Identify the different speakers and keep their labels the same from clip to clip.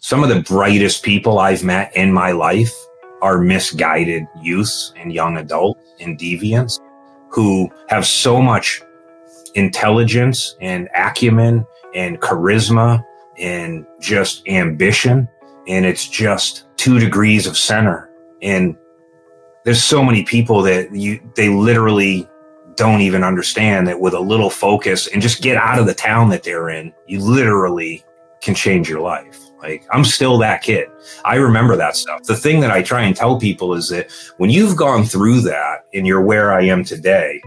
Speaker 1: Some of the brightest people I've met in my life are misguided youths and young adults and deviants who have so much intelligence and acumen and charisma and just ambition. And it's just 2 degrees of center. And there's so many people that they literally don't even understand that with a little focus and just get out of the town that they're in, you literally can change your life. Like, I'm still that kid. I remember that stuff. The thing that I try and tell people is that when you've gone through that and you're where I am today,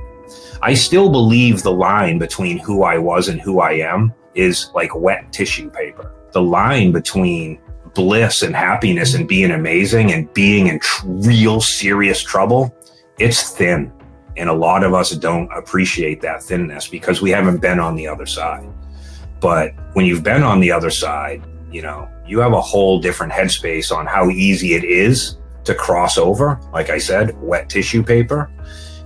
Speaker 1: I still believe the line between who I was and who I am is like wet tissue paper. The line between bliss and happiness and being amazing and being in real serious trouble, it's thin. And a lot of us don't appreciate that thinness because we haven't been on the other side. But when you've been on the other side, you have a whole different headspace on how easy it is to cross over, like I said, wet tissue paper,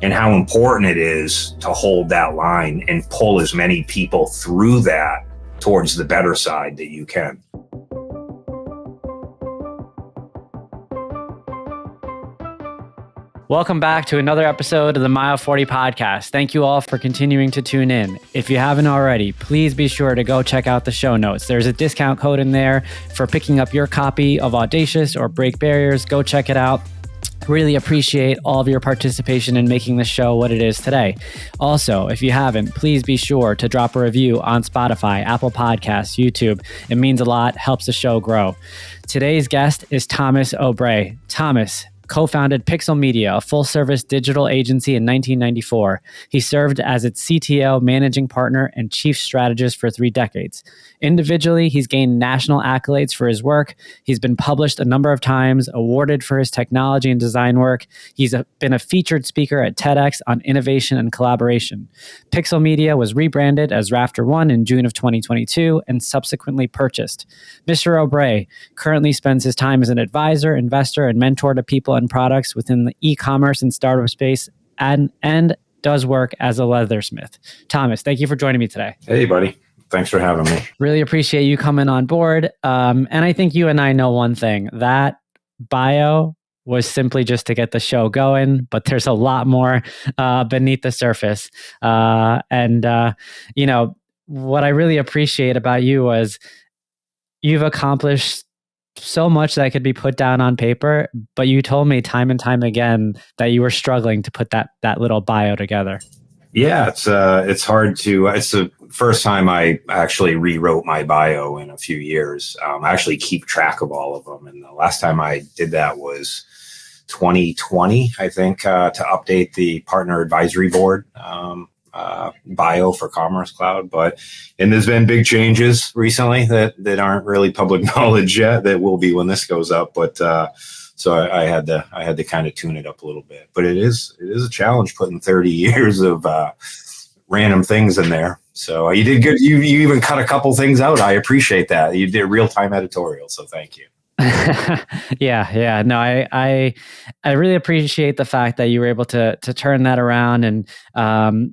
Speaker 1: and how important it is to hold that line and pull as many people through that towards the better side that you can.
Speaker 2: Welcome back to another episode of the Mile 40 podcast. Thank you all for continuing to tune in. If you haven't already, please be sure to go check out the show notes. There's a discount code in there for picking up your copy of Audacious or Break Barriers. Go check it out. Really appreciate all of your participation in making the show what it is today. Also, if you haven't, please be sure to drop a review on Spotify, Apple Podcasts, YouTube. It means a lot, helps the show grow. Today's guest is Thomas Obrey. Thomas co-founded Pixel Media, a full-service digital agency in 1994. He served as its CTO, managing partner, and chief strategist for 3 decades. Individually, he's gained national accolades for his work. He's been published a number of times, awarded for his technology and design work. He's been a featured speaker at TEDx on innovation and collaboration. Pixel Media was rebranded as Rafter One in June of 2022 and subsequently purchased. Mr. Obrey currently spends his time as an advisor, investor, and mentor to people and products within the e-commerce and startup space and does work as a leathersmith. Thomas, thank you for joining me today.
Speaker 1: Hey, buddy. Thanks for having me.
Speaker 2: Really appreciate you coming on board. And I think you and I know one thing. That bio was simply just to get the show going, but there's a lot more beneath the surface. What I really appreciate about you was you've accomplished so much that could be put down on paper, but you told me time and time again that you were struggling to put that little bio together.
Speaker 1: Yeah, it's hard to. It's the first time I actually rewrote my bio in a few years. I actually keep track of all of them, and the last time I did that was 2020, I think, to update the partner advisory board bio for Commerce Cloud. And there's been big changes recently that aren't really public knowledge yet. That will be when this goes up, but. So I had to kind of tune it up a little bit, but it is a challenge putting 30 years of random things in there. So you did good. You even cut a couple things out. I appreciate that. You did real-time editorial. So thank you.
Speaker 2: Yeah. No, I really appreciate the fact that you were able to turn that around and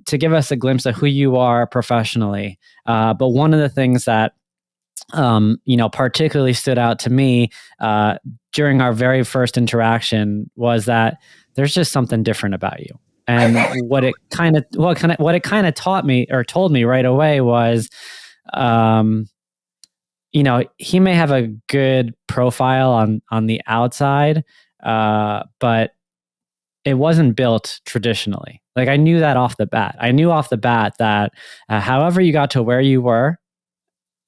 Speaker 2: to give us a glimpse of who you are professionally. But one of the things that particularly stood out to me during our very first interaction was that there's just something different about you. And what it kind of taught me or told me right away was, he may have a good profile on the outside, but it wasn't built traditionally. Like, I knew that off the bat. I knew off the bat that however you got to where you were,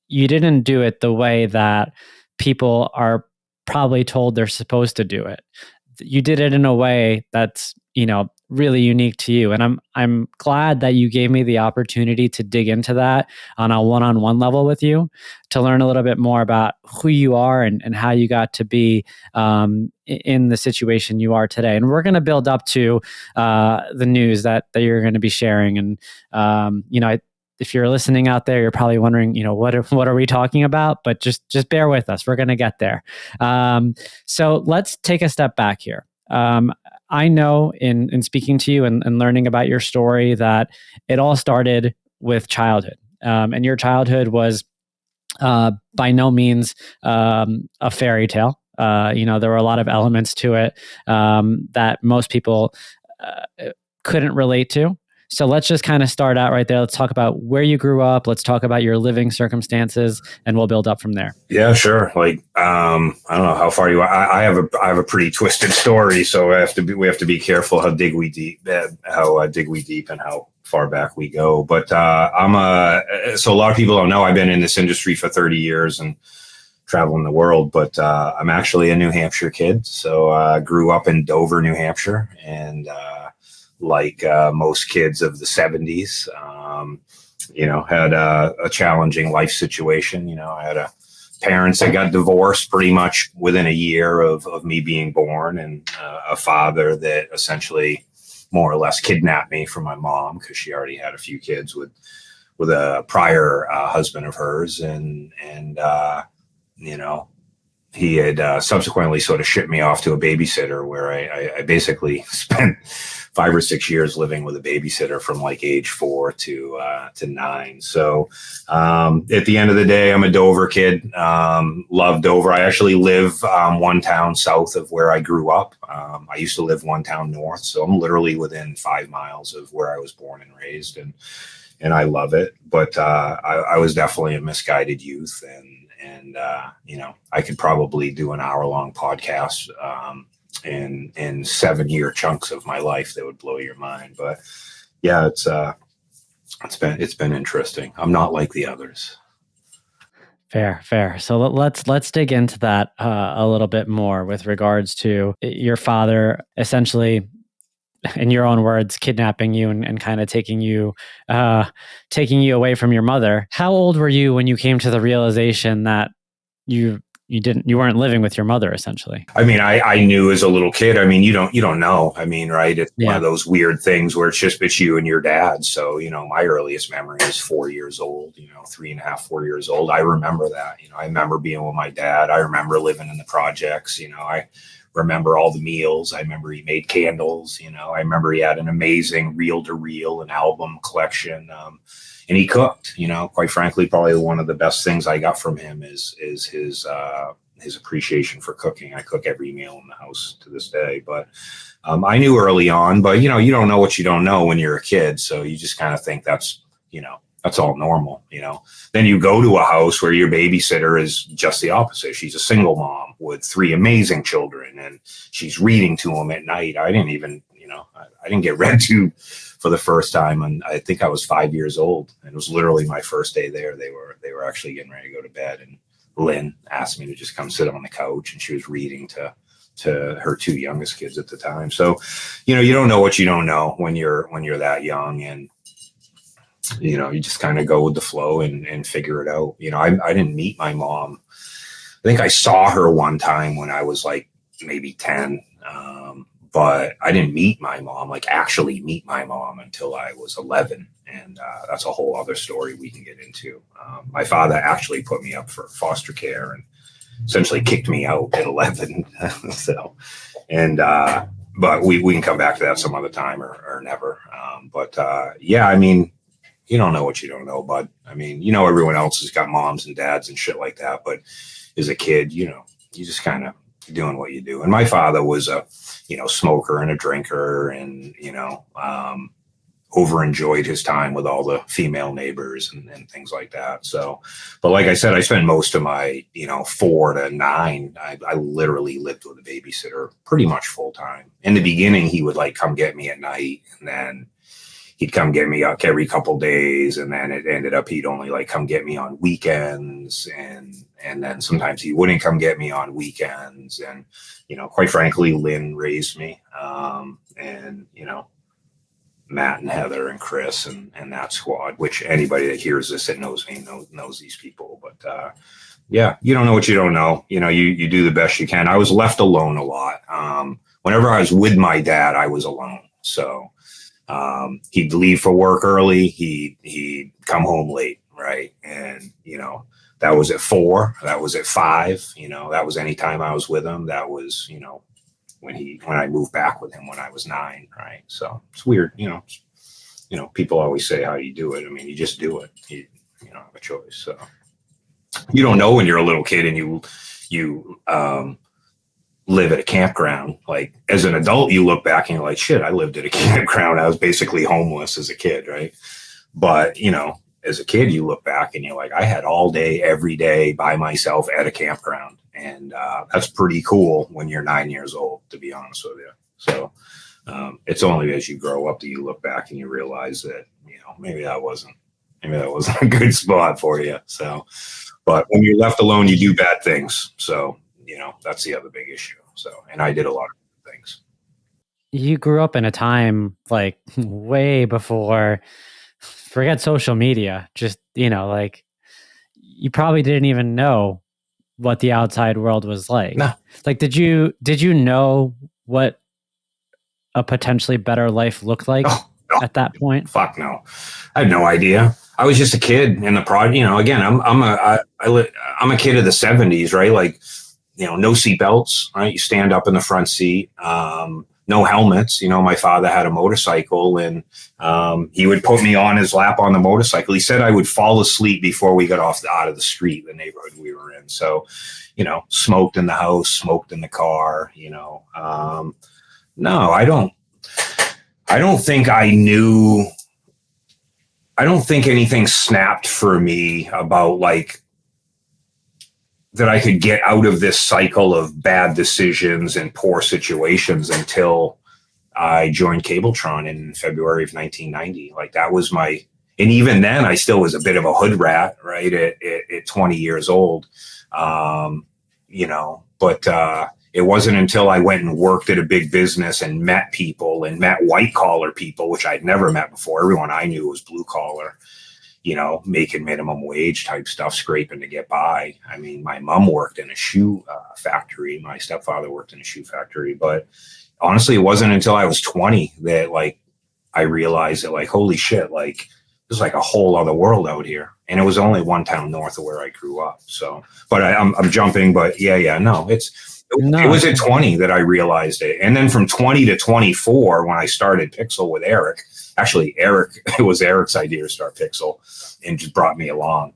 Speaker 2: you didn't do it the way that people are probably told they're supposed to do it. You did it in a way that's, really unique to you. And I'm glad that you gave me the opportunity to dig into that on a one-on-one level with you, to learn a little bit more about who you are and how you got to be in the situation you are today. And we're going to build up to the news that you're going to be sharing. And, if you're listening out there, you're probably wondering, what are we talking about? But just bear with us. We're going to get there. So let's take a step back here. I know in speaking to you and learning about your story that it all started with childhood. And your childhood was by no means a fairy tale. There were a lot of elements to it that most people couldn't relate to. So let's just kind of start out right there. Let's talk about where you grew up. Let's talk about your living circumstances, and we'll build up from there.
Speaker 1: Yeah, sure. Like, I don't know how far I have a pretty twisted story, so we have to be careful how dig we deep and how far back we go. But so a lot of people don't know I've been in this industry for 30 years and traveling the world, but I'm actually a New Hampshire kid. So I grew up in Dover, New Hampshire, and like most kids of the 70s, had a challenging life situation. I had parents that got divorced pretty much within a year of me being born, and a father that essentially more or less kidnapped me from my mom because she already had a few kids with a prior husband of hers. And he had subsequently sort of shipped me off to a babysitter where I basically spent 5 or 6 years living with a babysitter from like age 4 to 9. So at the end of the day, I'm a Dover kid. Love Dover. I actually live one town south of where I grew up. I used to live one town north, so I'm literally within 5 miles of where I was born and raised, and I love it. But I was definitely a misguided youth, and I could probably do an hour-long podcast in 7-year chunks of my life that would blow your mind. But yeah, it's been interesting. I'm not like the others.
Speaker 2: Fair. So let's dig into that a little bit more with regards to your father, essentially, in your own words, kidnapping you and kind of taking you away from your mother. How old were you when you came to the realization that you weren't living with your mother, essentially?
Speaker 1: I mean, I knew as a little kid. I mean, you don't know. I mean, right? It's one of those weird things where it's you and your dad. So, my earliest memory is 4 years old, 3.5, 4 years old. I remember that. I remember being with my dad. I remember living in the projects. I remember all the meals. I remember he made candles. I remember he had an amazing reel-to-reel and album collection. And he cooked. Quite frankly, probably one of the best things I got from him is his appreciation for cooking. I cook every meal in the house to this day. But I knew early on. But you don't know what you don't know when you're a kid, so you just kind of think that's all normal. Then you go to a house where your babysitter is just the opposite. She's a single mom with 3 amazing children, and she's reading to them at night. I didn't even, I didn't get read to for the first time, and I think I was 5 years old, and it was literally my first day there. They were actually getting ready to go to bed, and Lynn asked me to just come sit on the couch, and she was reading to her 2 youngest kids at the time. So, you don't know what you don't know when you're that young, and you just kind of go with the flow and figure it out. I didn't meet my mom. I think I saw her one time when I was like maybe 10. But I didn't meet my mom, like actually meet my mom, until I was 11. And that's a whole other story we can get into. My father actually put me up for foster care and essentially kicked me out at 11. So, but we can come back to that some other time or never. Yeah, I mean, you don't know what you don't know, bud. I mean, everyone else has got moms and dads and shit like that. But as a kid, you just kind of doing what you do. And my father was a, smoker and a drinker, and, over enjoyed his time with all the female neighbors and things like that. So, but like I said, I spent most of my, 4 to 9, I literally lived with a babysitter pretty much full time. In the beginning, he would like come get me at night, and then he'd come get me up every couple days, and then it ended up he'd only like come get me on weekends, and then sometimes he wouldn't come get me on weekends. And quite frankly, Lynn raised me, and Matt and Heather and Chris and that squad, which anybody that hears this that knows me knows these people. But yeah, you don't know what you don't know. You do the best you can. I was left alone a lot. Whenever I was with my dad, I was alone. So he'd leave for work early. He'd come home late. Right. And, that was at 4, that was at 5, that was any time I was with him. That was, when I moved back with him when I was 9. Right. So it's weird. People always say how you do it. I mean, you just do it. You don't have a choice. So. you don't know when you're a little kid and you live at a campground. Like as an adult, you look back and you're like, shit, I lived at a campground. I was basically homeless as a kid, right? But, you know, as a kid, you look back and you're like, I had all day, every day by myself at a campground. And that's pretty cool when you're 9 years old, to be honest with you. So it's only as you grow up that you look back and you realize that, you know, maybe that wasn't a good spot for you. So, but when you're left alone, you do bad things. So, you know, that's the other big issue. So, and I did a lot of things.
Speaker 2: You grew up in a time like way before, forget social media, just, you know, like you probably didn't even know what the outside world was like.
Speaker 1: No.
Speaker 2: Like, did you know what a potentially better life looked like at that point?
Speaker 1: Fuck no. I had no idea. I was just a kid in the project. You know, again, I'm a kid of the 70s, right? Like, you know, no seatbelts, right? You stand up in the front seat. No helmets. You know, my father had a motorcycle and he would put me on his lap on the motorcycle. He said I would fall asleep before we got out of the street, the neighborhood we were in. So, you know, smoked in the house, smoked in the car, you know. No, I don't think I knew. I don't think anything snapped for me about like that I could get out of this cycle of bad decisions and poor situations until I joined Cabletron in February of 1990. Like that was and even then I still was a bit of a hood rat, right? At 20 years old, you know, but it wasn't until I went and worked at a big business and met people and met white collar people, which I'd never met before. Everyone I knew was blue collar, you know, making minimum wage type stuff, scraping to get by. I mean, my mom worked in a shoe factory. My stepfather worked in a shoe factory. But honestly, it wasn't until I was 20 that like I realized that like, holy shit, like there's like a whole other world out here. And it was only one town north of where I grew up. So, but I'm jumping, but no, it was at 20 that I realized it. And then from 20 to 24, when I started Pixel with Eric, actually it was Eric's idea to start Pixel and just brought me along.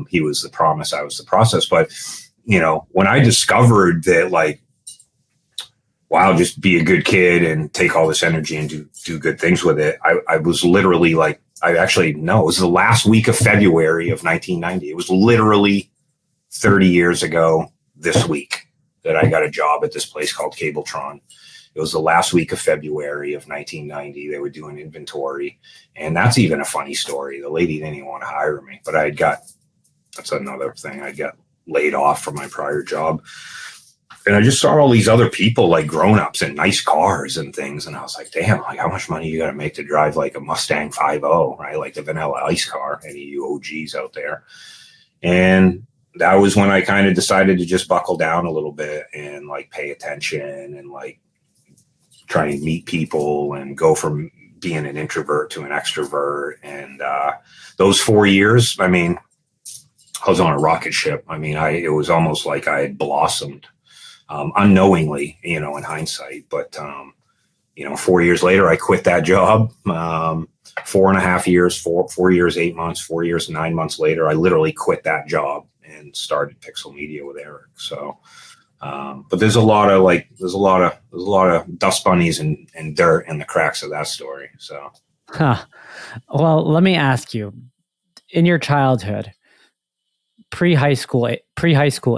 Speaker 1: He was the promise, I was the process. But, you know, when I discovered that like, wow, just be a good kid and take all this energy and do good things with it. I was literally like, it was the last week of February of 1990. It was literally 30 years ago this week that I got a job at this place called Cabletron. It was the last week of February of 1990. They were doing inventory. And that's even a funny story. The lady didn't even want to hire me, but that's another thing. I got laid off from my prior job. And I just saw all these other people like grown-ups in nice cars and things. And I was like, damn, like how much money you got to make to drive like a Mustang 5.0, right? Like the Vanilla Ice car, any of you OGs out there. And that was when I kind of decided to just buckle down a little bit and like pay attention and like try and meet people and go from being an introvert to an extrovert. And those 4 years, I mean, I was on a rocket ship. I mean, it was almost like I had blossomed unknowingly, you know, in hindsight. But, you know, 4 years later, I quit that job. 4.5 years, 4 years, 8 months, 4 years, 9 months later, I literally quit that job and started Pixel Media with Eric. So, but there's a lot of dust bunnies and dirt in the cracks of that story. So,
Speaker 2: Well, let me ask you, in your childhood, pre-high school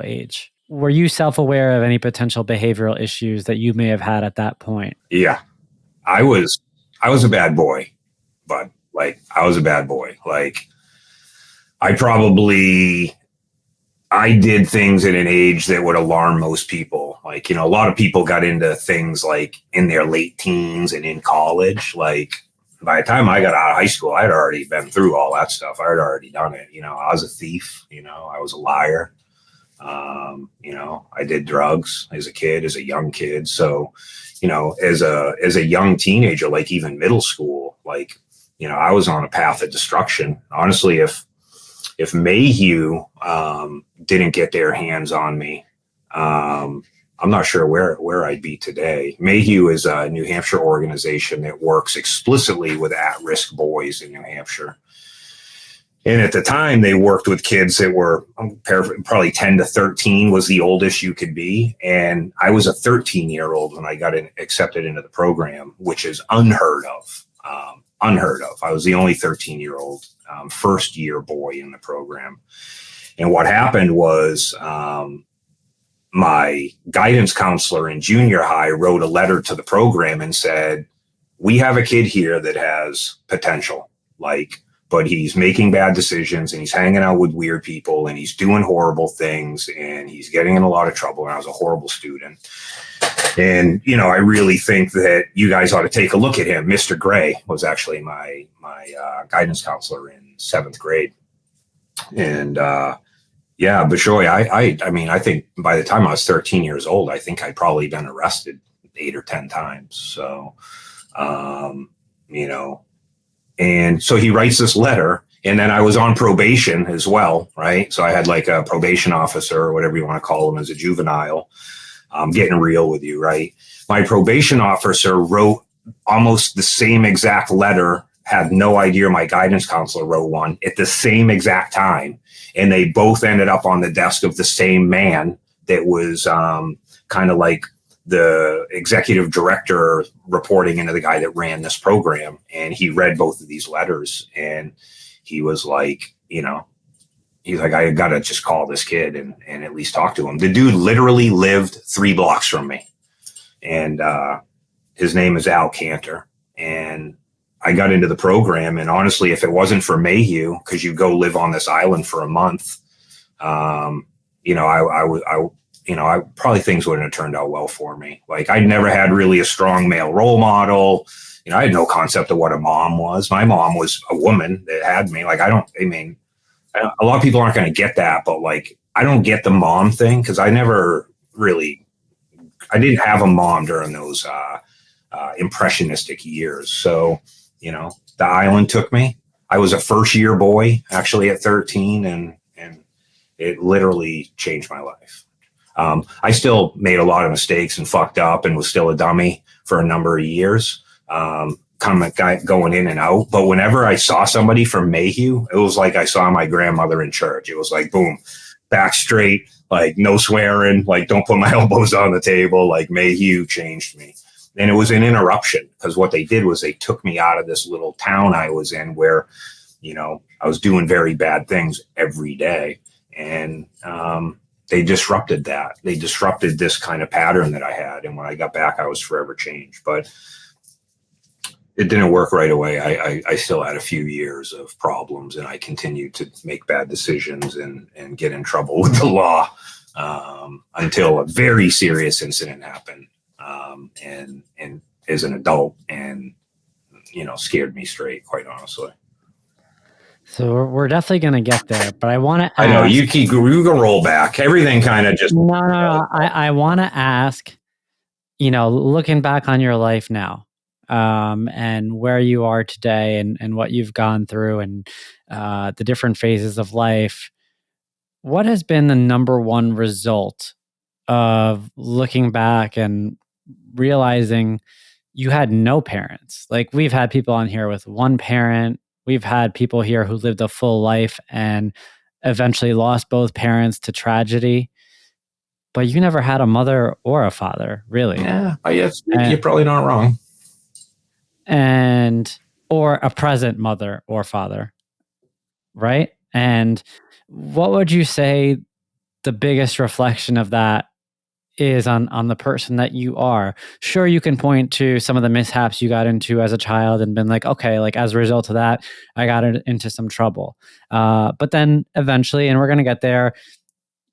Speaker 2: age, were you self-aware of any potential behavioral issues that you may have had at that point?
Speaker 1: Yeah, I was a bad boy, but like I was a bad boy. Like I did things at an age that would alarm most people. Like, you know, a lot of people got into things like in their late teens and in college. Like by the time I got out of high school, I'd already been through all that stuff. I had already done it. You know, I was a thief, you know, I was a liar. You know, I did drugs as a young kid. So, you know, as a young teenager, like even middle school, like, you know, I was on a path of destruction. Honestly, if Mayhew didn't get their hands on me, I'm not sure where I'd be today. Mayhew is a New Hampshire organization that works explicitly with at-risk boys in New Hampshire. And at the time, they worked with kids that were probably 10 to 13 was the oldest you could be. And I was a 13-year-old when I got accepted into the program, which is unheard of. Unheard of. I was the only 13-year-old first year boy in the program. And what happened was my guidance counselor in junior high wrote a letter to the program and said, we have a kid here that has potential, but he's making bad decisions and he's hanging out with weird people and he's doing horrible things and he's getting in a lot of trouble. And I was a horrible student. And, I really think that you guys ought to take a look at him. Mr. Gray was actually my guidance counselor in 7th grade. And, Bishoy, I think by the time I was 13 years old, I think I'd probably been arrested 8 or 10 times. So, and so he writes this letter, and then I was on probation as well, right? So I had like a probation officer or whatever you want to call him as a juvenile. I'm getting real with you, right? My probation officer wrote almost the same exact letter, had no idea my guidance counselor wrote one at the same exact time. And they both ended up on the desk of the same man that was kind of like the executive director reporting into the guy that ran this program. And he read both of these letters and he was like, he's like, I got to just call this kid and at least talk to him. The dude literally lived 3 blocks from me. And his name is Al Cantor. And I got into the program. And honestly, if it wasn't for Mayhew, because you go live on this island for a month, I probably things wouldn't have turned out well for me. Like I never had really a strong male role model. I had no concept of what a mom was. My mom was a woman that had me. Like, a lot of people aren't going to get that, but like, I don't get the mom thing because I didn't have a mom during those impressionistic years. So, the island took me. I was a first year boy actually at 13 and it literally changed my life. I still made a lot of mistakes and fucked up and was still a dummy for a number of years. Going in and out. But whenever I saw somebody from Mayhew, it was like I saw my grandmother in church. It was like, boom, back straight, like no swearing, like don't put my elbows on the table. Like Mayhew changed me. And it was an interruption because what they did was they took me out of this little town I was in where, I was doing very bad things every day. And they disrupted that. They disrupted this kind of pattern that I had. And when I got back, I was forever changed. But it didn't work right away. I still had a few years of problems and I continued to make bad decisions and get in trouble with the law until a very serious incident happened. And as an adult and, scared me straight, quite honestly.
Speaker 2: So we're definitely going to get there, but I want to ask.
Speaker 1: I know you can roll back. Everything kind of just.
Speaker 2: No. I want to ask, looking back on your life now, and where you are today and what you've gone through and the different phases of life, what has been the number one result of looking back and realizing you had no parents? Like we've had people on here with one parent. We've had people here who lived a full life and eventually lost both parents to tragedy. But you never had a mother or a father, really.
Speaker 1: Yeah, I guess you're probably not wrong.
Speaker 2: Or a present mother or father, right? And what would you say the biggest reflection of that is on the person that you are? Sure, you can point to some of the mishaps you got into as a child and been like, okay, like as a result of that, I got into some trouble. But then eventually, and we're going to get there,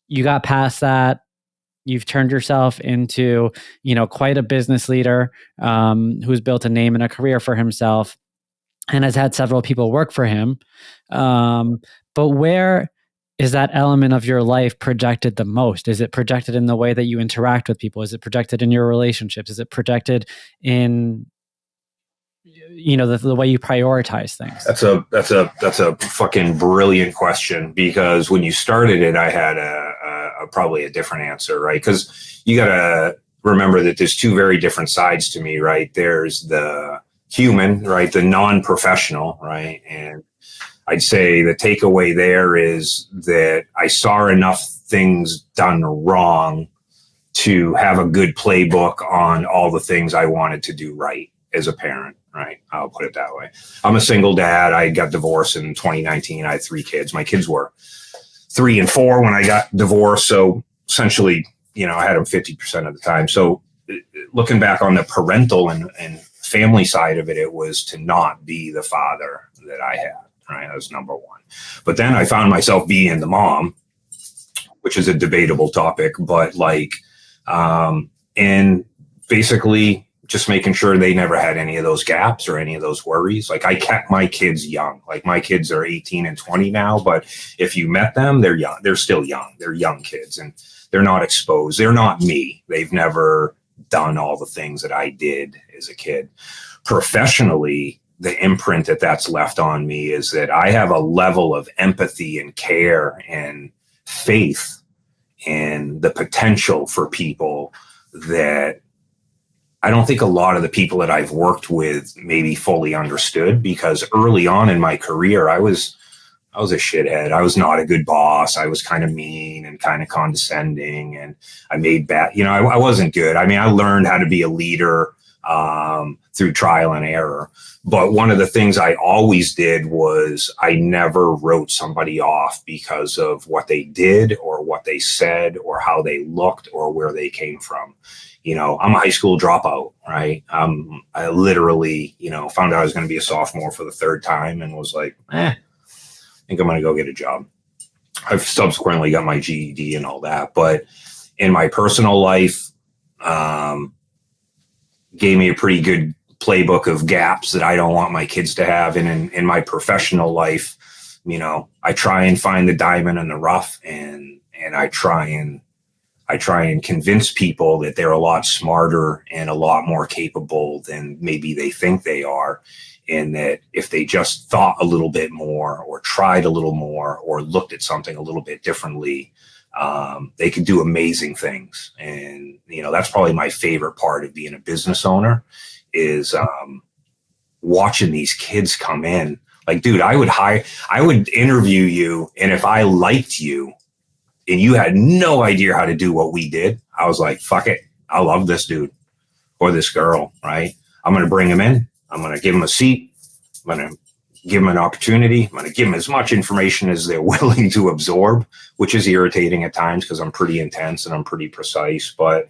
Speaker 2: you got past that. You've turned yourself into, quite a business leader who's built a name and a career for himself and has had several people work for him. But where is that element of your life projected the most? Is it projected in the way that you interact with people? Is it projected in your relationships? Is it projected in, the way you prioritize things? That's a fucking brilliant question, because when you started it, I had probably a different answer, right? Because you got to remember that there's two very different sides to me, right? There's the human, right? The non-professional, right? And
Speaker 1: I'd say the takeaway there is that I saw enough things done wrong to have a good playbook on all the things I wanted to do right as a parent, right? I'll put it that way. I'm a single dad. I got divorced in 2019. I had 3 kids. My kids were 3 and 4 when I got divorced. So essentially, I had them 50% of the time. So looking back on the parental and family side of it, it was to not be the father that I had, right? That was number one. But then I found myself being the mom, which is a debatable topic, but and basically just making sure they never had any of those gaps or any of those worries. Like I kept my kids young. Like my kids are 18 and 20 now, but if you met them, they're young. They're still young. They're young kids and they're not exposed. They're not me. They've never done all the things that I did as a kid. Professionally, the imprint that's left on me is that I have a level of empathy and care and faith in the potential for people that I don't think a lot of the people that I've worked with maybe fully understood, because early on in my career, I was a shithead. I was not a good boss. I was kind of mean and kind of condescending, and I made bad, I wasn't good. I mean, I learned how to be a leader through trial and error. But one of the things I always did was I never wrote somebody off because of what they did or what they said or how they looked or where they came from. I'm a high school dropout, right? I literally, found out I was going to be a sophomore for the 3rd time and was like, I think I'm going to go get a job. I've subsequently got my GED and all that. But in my personal life, gave me a pretty good playbook of gaps that I don't want my kids to have. And in my professional life, I try and find the diamond in the rough, and I try and convince people that they're a lot smarter and a lot more capable than maybe they think they are. And that if they just thought a little bit more or tried a little more or looked at something a little bit differently, they could do amazing things. And, that's probably my favorite part of being a business owner is watching these kids come in. Like, dude, I would interview you. And if I liked you and you had no idea how to do what we did, I was like, fuck it. I love this dude or this girl, right? I'm going to bring him in. I'm going to give him a seat. I'm going to give them an opportunity. I'm going to give them as much information as they're willing to absorb, which is irritating at times because I'm pretty intense and I'm pretty precise. But,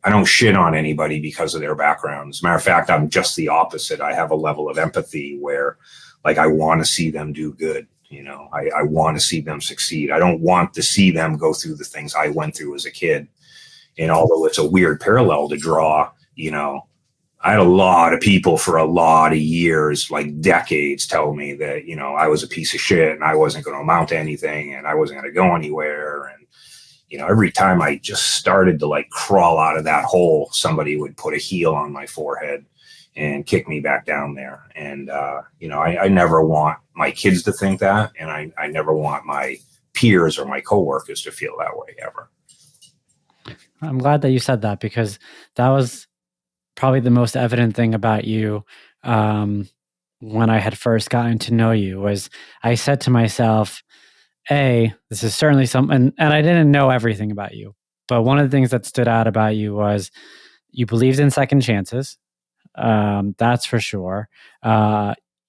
Speaker 1: I don't shit on anybody because of their background. As a matter of fact, I'm just the opposite. I have a level of empathy where, like, I want to see them do good. I want to see them succeed. I don't want to see them go through the things I went through as a kid. And although it's a weird parallel to draw, I had a lot of people for a lot of years, like decades, tell me that, I was a piece of shit and I wasn't going to amount to anything and I wasn't going to go anywhere. And, every time I just started to like crawl out of that hole, somebody would put a heel on my forehead and kick me back down there. And, I never want my kids to think that. And I never want my peers or my coworkers to feel that way ever.
Speaker 2: I'm glad that you said that, because that was probably the most evident thing about you when I had first gotten to know you. Was I said to myself, this is certainly something, and I didn't know everything about you, but one of the things that stood out about you was you believed in second chances. That's for sure.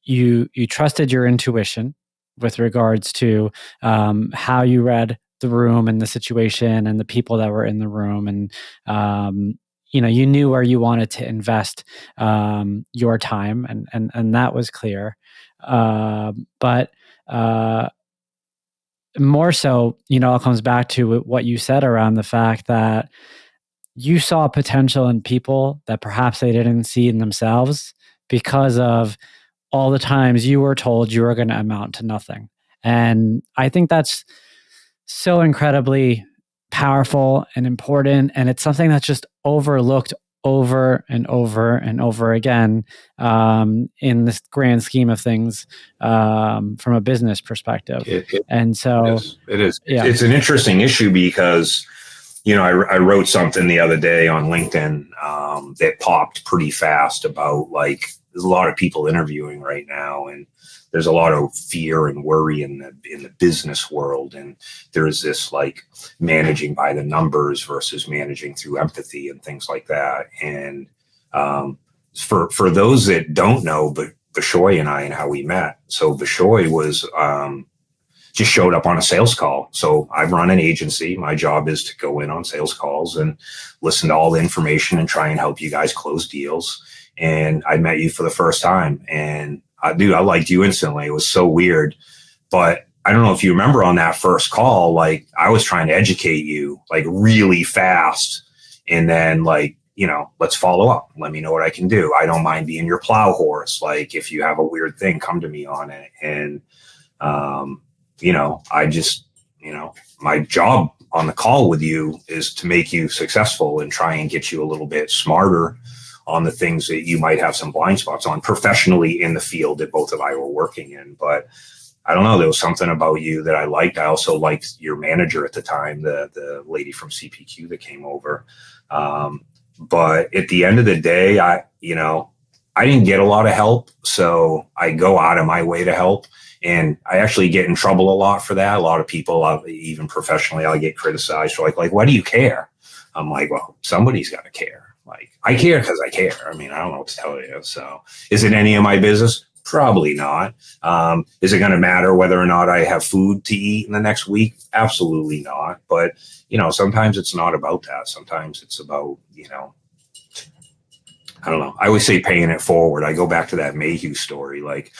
Speaker 2: You trusted your intuition with regards to how you read the room and the situation and the people that were in the room, and you knew where you wanted to invest your time, and that was clear. But more so, it comes back to what you said around the fact that you saw potential in people that perhaps they didn't see in themselves because of all the times you were told you were going to amount to nothing. And I think that's so incredibly powerful and important. And it's something that's just overlooked over and over and over again in this grand scheme of things from a business perspective. It is. Yeah.
Speaker 1: It's an interesting issue because, I wrote something the other day on LinkedIn that popped pretty fast about, like, there's a lot of people interviewing right now. And there's a lot of fear and worry in the business world. And there's this like managing by the numbers versus managing through empathy and things like that. And for those that don't know, but Bishoy and I and how we met. So Bishoy was just showed up on a sales call. So I run an agency. My job is to go in on sales calls and listen to all the information and try and help you guys close deals. And I met you for the first time, and I liked you instantly. It was so weird, but I don't know if you remember on that first call, like I was trying to educate you like really fast, and then like, let's follow up. Let me know what I can do. I don't mind being your plow horse. Like if you have a weird thing, come to me on it. And, I just, my job on the call with you is to make you successful and try and get you a little bit smarter on the things that you might have some blind spots on professionally in the field that both of I were working in. But I don't know, there was something about you that I liked. I also liked your manager at the time, the lady from CPQ that came over. But at the end of the day, I didn't get a lot of help. So I go out of my way to help. And I actually get in trouble a lot for that. A lot of people, even professionally, I get criticized for like, why do you care? I'm like, well, somebody's got to care. Like, I care because I care. I mean, I don't know what to tell you. So is it any of my business? Probably not. Is it going to matter whether or not I have food to eat in the next week? Absolutely not. But, sometimes it's not about that. Sometimes it's about, I don't know. I always say paying it forward. I go back to that Mayhew story. Like,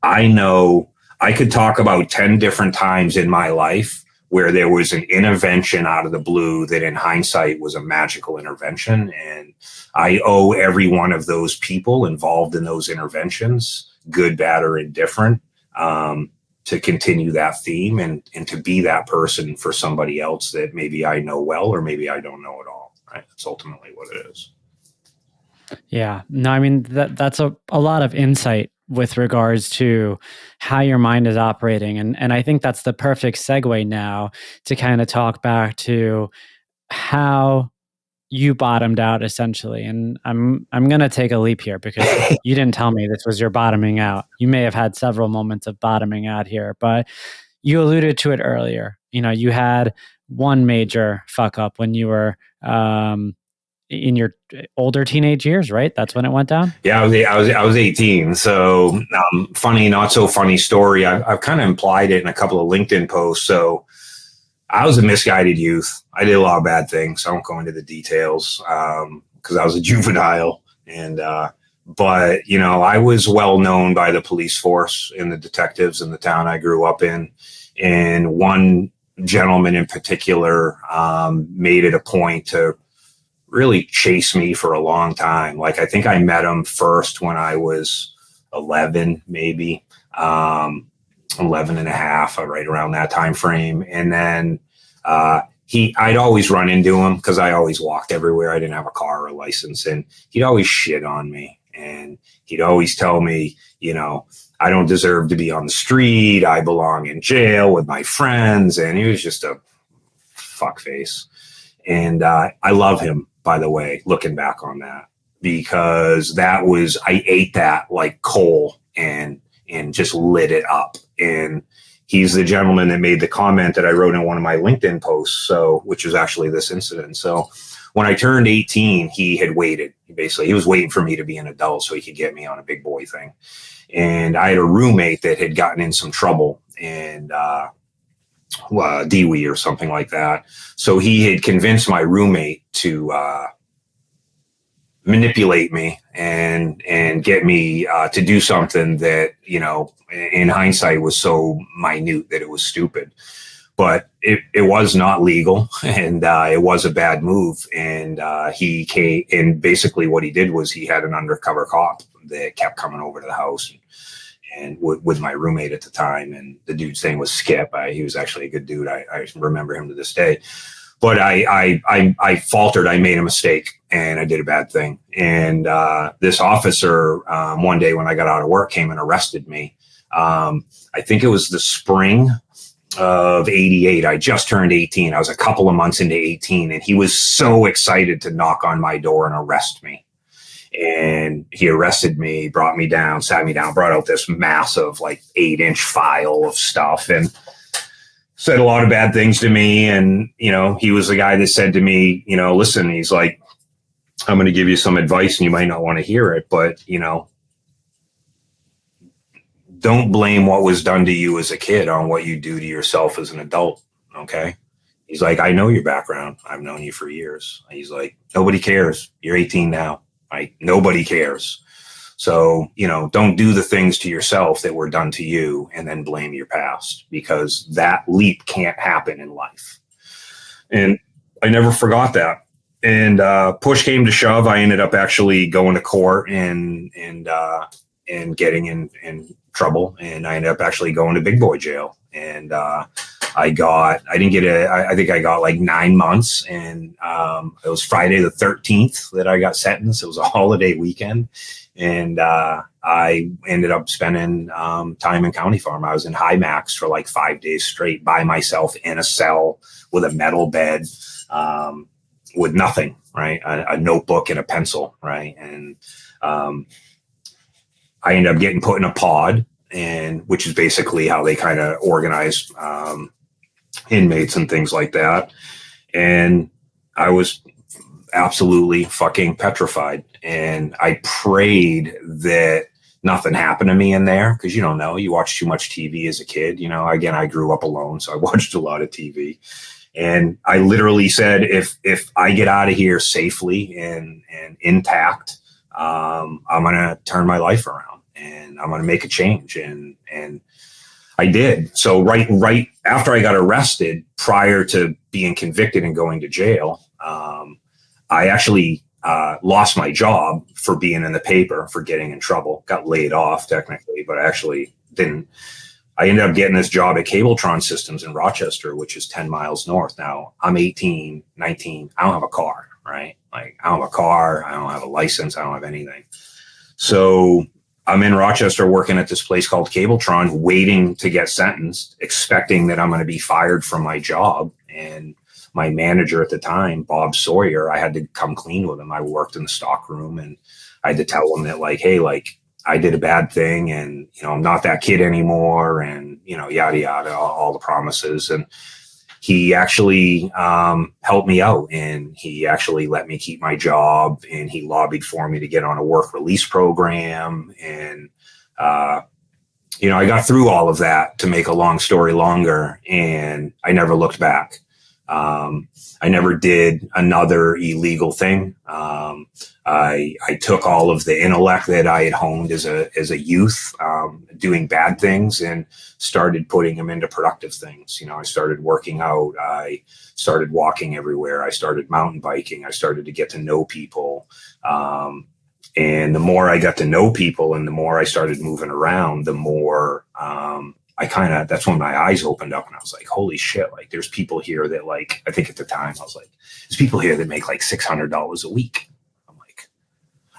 Speaker 1: I know I could talk about 10 different times in my life where there was an intervention out of the blue that in hindsight was a magical intervention. And I owe every one of those people involved in those interventions, good, bad, or indifferent, to continue that theme and to be that person for somebody else that maybe I know well, or maybe I don't know at all. Right. That's ultimately what it is.
Speaker 2: Yeah. No, I mean, that's a lot of insight with regards to how your mind is operating. And I think that's the perfect segue now to kind of talk back to how you bottomed out essentially. And I'm going to take a leap here because you didn't tell me this was your bottoming out. You may have had several moments of bottoming out here, but you alluded to it earlier. You had one major fuck up when you were, in your older teenage years, right? That's when it went down.
Speaker 1: Yeah, I was 18. So funny, not so funny story. I've kind of implied it in a couple of LinkedIn posts. So I was a misguided youth. I did a lot of bad things. I won't go into the details because I was a juvenile. And but I was well known by the police force and the detectives in the town I grew up in. And one gentleman in particular made it a point to really chase me for a long time. Like, I think I met him first when I was 11, maybe 11 and a half, right around that time frame. And then I'd always run into him because I always walked everywhere. I didn't have a car or a license, and he'd always shit on me. And he'd always tell me, I don't deserve to be on the street. I belong in jail with my friends. And he was just a fuckface. And I love him, by the way, looking back on that, because I ate that like coal and just lit it up. And he's the gentleman that made the comment that I wrote in one of my LinkedIn posts, which was actually this incident. So when I turned 18, he had waited. He was waiting for me to be an adult so he could get me on a big boy thing. And I had a roommate that had gotten in some trouble, and DWI or something like that. So he had convinced my roommate to manipulate me and get me to do something that, in hindsight was so minute that it was stupid. But it was not legal, and it was a bad move. And he came, and basically what he did was he had an undercover cop that kept coming over to the house and with my roommate at the time. And the dude's name was Skip. He was actually a good dude. I remember him to this day. But I faltered. I made a mistake and I did a bad thing. And this officer, one day when I got out of work, came and arrested me. I think it was the spring of 88. I just turned 18. I was a couple of months into 18, and he was so excited to knock on my door and arrest me. And he arrested me, brought me down, sat me down, brought out this massive, like 8-inch file of stuff and said a lot of bad things to me. And, you know, he was the guy that said to me, you know, listen, he's like, I'm going to give you some advice and you might not want to hear it, but, you know, don't blame what was done to you as a kid on what you do to yourself as an adult. Okay. He's like, I know your background. I've known you for years. He's like, nobody cares. You're 18 now. Right? Nobody cares. So, you know, don't do the things to yourself that were done to you and then blame your past, because that leap can't happen in life. And I never forgot that. And push came to shove. I ended up actually going to court and getting in trouble. And I ended up actually going to big boy jail. And I think I got like 9 months, and it was Friday the 13th that I got sentenced. It was a holiday weekend, and I ended up spending time in county farm. I was in high max for like 5 days straight by myself in a cell with a metal bed, with nothing, right? A notebook and a pencil, right? And I ended up getting put in a pod, and which is basically how they kind of organize inmates and things like that. And I was absolutely fucking petrified. And I prayed that nothing happened to me in there, because you don't know, you watch too much TV as a kid. You know, again, I grew up alone, so I watched a lot of TV. And I literally said, if I get out of here safely and intact, I'm going to turn my life around and I'm going to make a change. And I did. So right after I got arrested, prior to being convicted and going to jail, I actually lost my job for being in the paper, for getting in trouble. Got laid off technically, but I actually didn't. I ended up getting this job at Cabletron Systems in Rochester, which is 10 miles north. Now I'm 18, 19. I don't have a car, right? Like I don't have a car. I don't have a license. I don't have anything. So I'm in Rochester working at this place called Cabletron, waiting to get sentenced, expecting that I'm going to be fired from my job. And my manager at the time, Bob Sawyer, I had to come clean with him. I worked in the stock room, and I had to tell him that, like, hey, like, I did a bad thing, and, you know, I'm not that kid anymore, and, you know, yada, yada, all the promises. And he actually helped me out, and he actually let me keep my job, and he lobbied for me to get on a work release program. And, you know, I got through all of that, to make a long story longer, and I never looked back. I never did another illegal thing. I took all of the intellect that I had honed as a youth, doing bad things, and started putting them into productive things. You know, I started working out. I started walking everywhere. I started mountain biking. I started to get to know people. And the more I got to know people and the more I started moving around, the more, that's when my eyes opened up, and I was like, holy shit, like there's people here that, like, I think at the time I was like, there's people here that make like $600 a week. I'm like,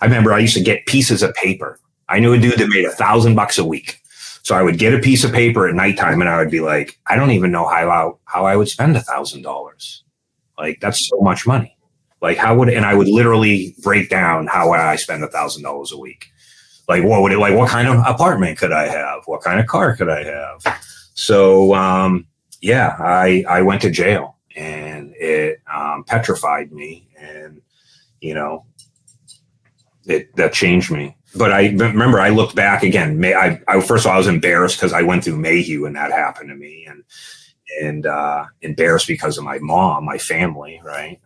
Speaker 1: I remember I used to get pieces of paper. I knew a dude that made $1,000 a week. So I would get a piece of paper at nighttime, and I would be like, I don't even know how I would spend $1,000. Like, that's so much money. Like, and I would literally break down how I spend $1,000 a week. Like, what kind of apartment could I have? What kind of car could I have? So, I went to jail, and it petrified me, and, you know, that changed me. But I remember I looked back again. First of all, I was embarrassed because I went through Mayhew and that happened to me, and embarrassed because of my mom, my family, right?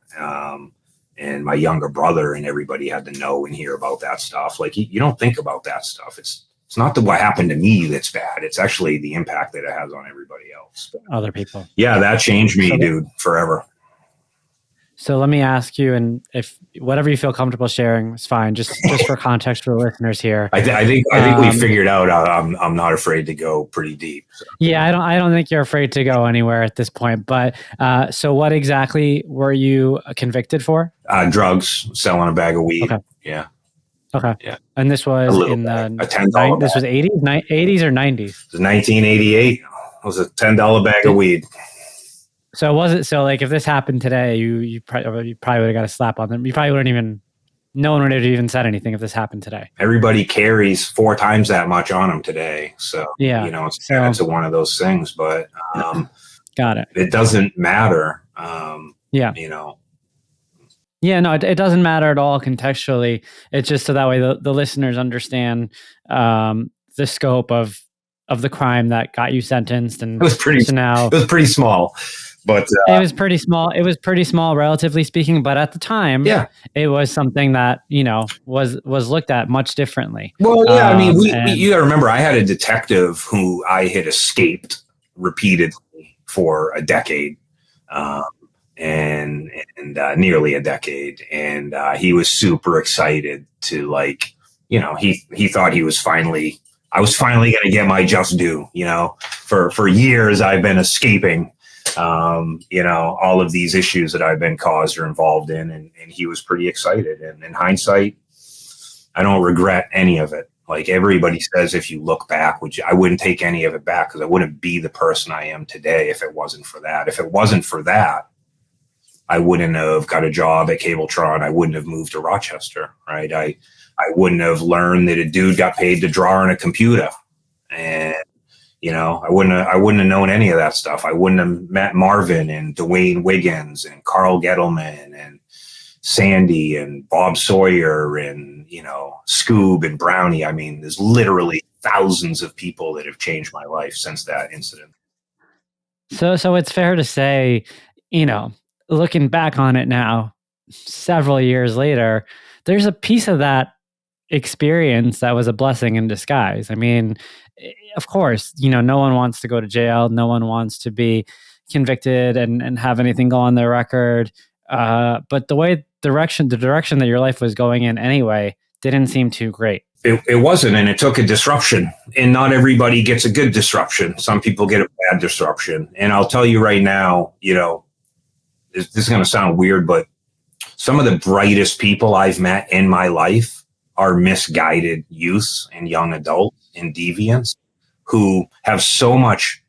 Speaker 1: And my younger brother, and everybody had to know and hear about that stuff. Like, you don't think about that stuff. It's not what happened to me that's bad. It's actually the impact that it has on everybody else.
Speaker 2: Other people.
Speaker 1: Yeah, that changed me, dude, forever.
Speaker 2: So let me ask you, and if whatever you feel comfortable sharing is fine. Just for context for the listeners here.
Speaker 1: I think we figured out. I'm not afraid to go pretty deep. So.
Speaker 2: Yeah, I don't think you're afraid to go anywhere at this point. But so what exactly were you convicted for?
Speaker 1: Drugs, selling a bag of weed.
Speaker 2: Okay.
Speaker 1: Yeah.
Speaker 2: Okay.
Speaker 1: Yeah.
Speaker 2: And this was in the $10. This was 80s or 90s.
Speaker 1: It was 1988. It was a $10 bag of weed.
Speaker 2: So was it? So like, if this happened today, you probably would have got a slap on them. You probably wouldn't even no one would have even said anything if this happened today.
Speaker 1: Everybody carries 4 times that much on them today. So,
Speaker 2: Yeah.
Speaker 1: it's one of those things, but
Speaker 2: got it.
Speaker 1: it doesn't matter.
Speaker 2: Yeah. Yeah, no, it doesn't matter at all contextually. It's just so that way the listeners understand the scope of the crime that got you sentenced. And
Speaker 1: it was pretty small, but
Speaker 2: it was pretty small. It was pretty small, relatively speaking. But at the time, it was something that was looked at much differently.
Speaker 1: Well, yeah, I mean, you got to remember, I had a detective who I had escaped repeatedly for a decade. And nearly a decade, and he was super excited to he thought I was finally going to get my just due. For years I've been escaping, all of these issues that I've been caused or involved in, and he was pretty excited. And in hindsight, I don't regret any of it. Like everybody says, if you look back, which I wouldn't take any of it back, because I wouldn't be the person I am today if it wasn't for that. If it wasn't for that, I wouldn't have got a job at Cabletron. I wouldn't have moved to Rochester, right? I wouldn't have learned that a dude got paid to draw on a computer, and I wouldn't have known any of that stuff. I wouldn't have met Marvin and Dwayne Wiggins and Carl Gettleman and Sandy and Bob Sawyer and Scoob and Brownie. I mean, there's literally thousands of people that have changed my life since that incident.
Speaker 2: So it's fair to say, looking back on it now, several years later, there's a piece of that experience that was a blessing in disguise. I mean, of course, no one wants to go to jail. No one wants to be convicted and have anything go on their record. But the direction that your life was going in anyway didn't seem too great.
Speaker 1: It wasn't, and it took a disruption. And not everybody gets a good disruption. Some people get a bad disruption. And I'll tell you right now, this is going to sound weird, but some of the brightest people I've met in my life are misguided youths and young adults and deviants who have so much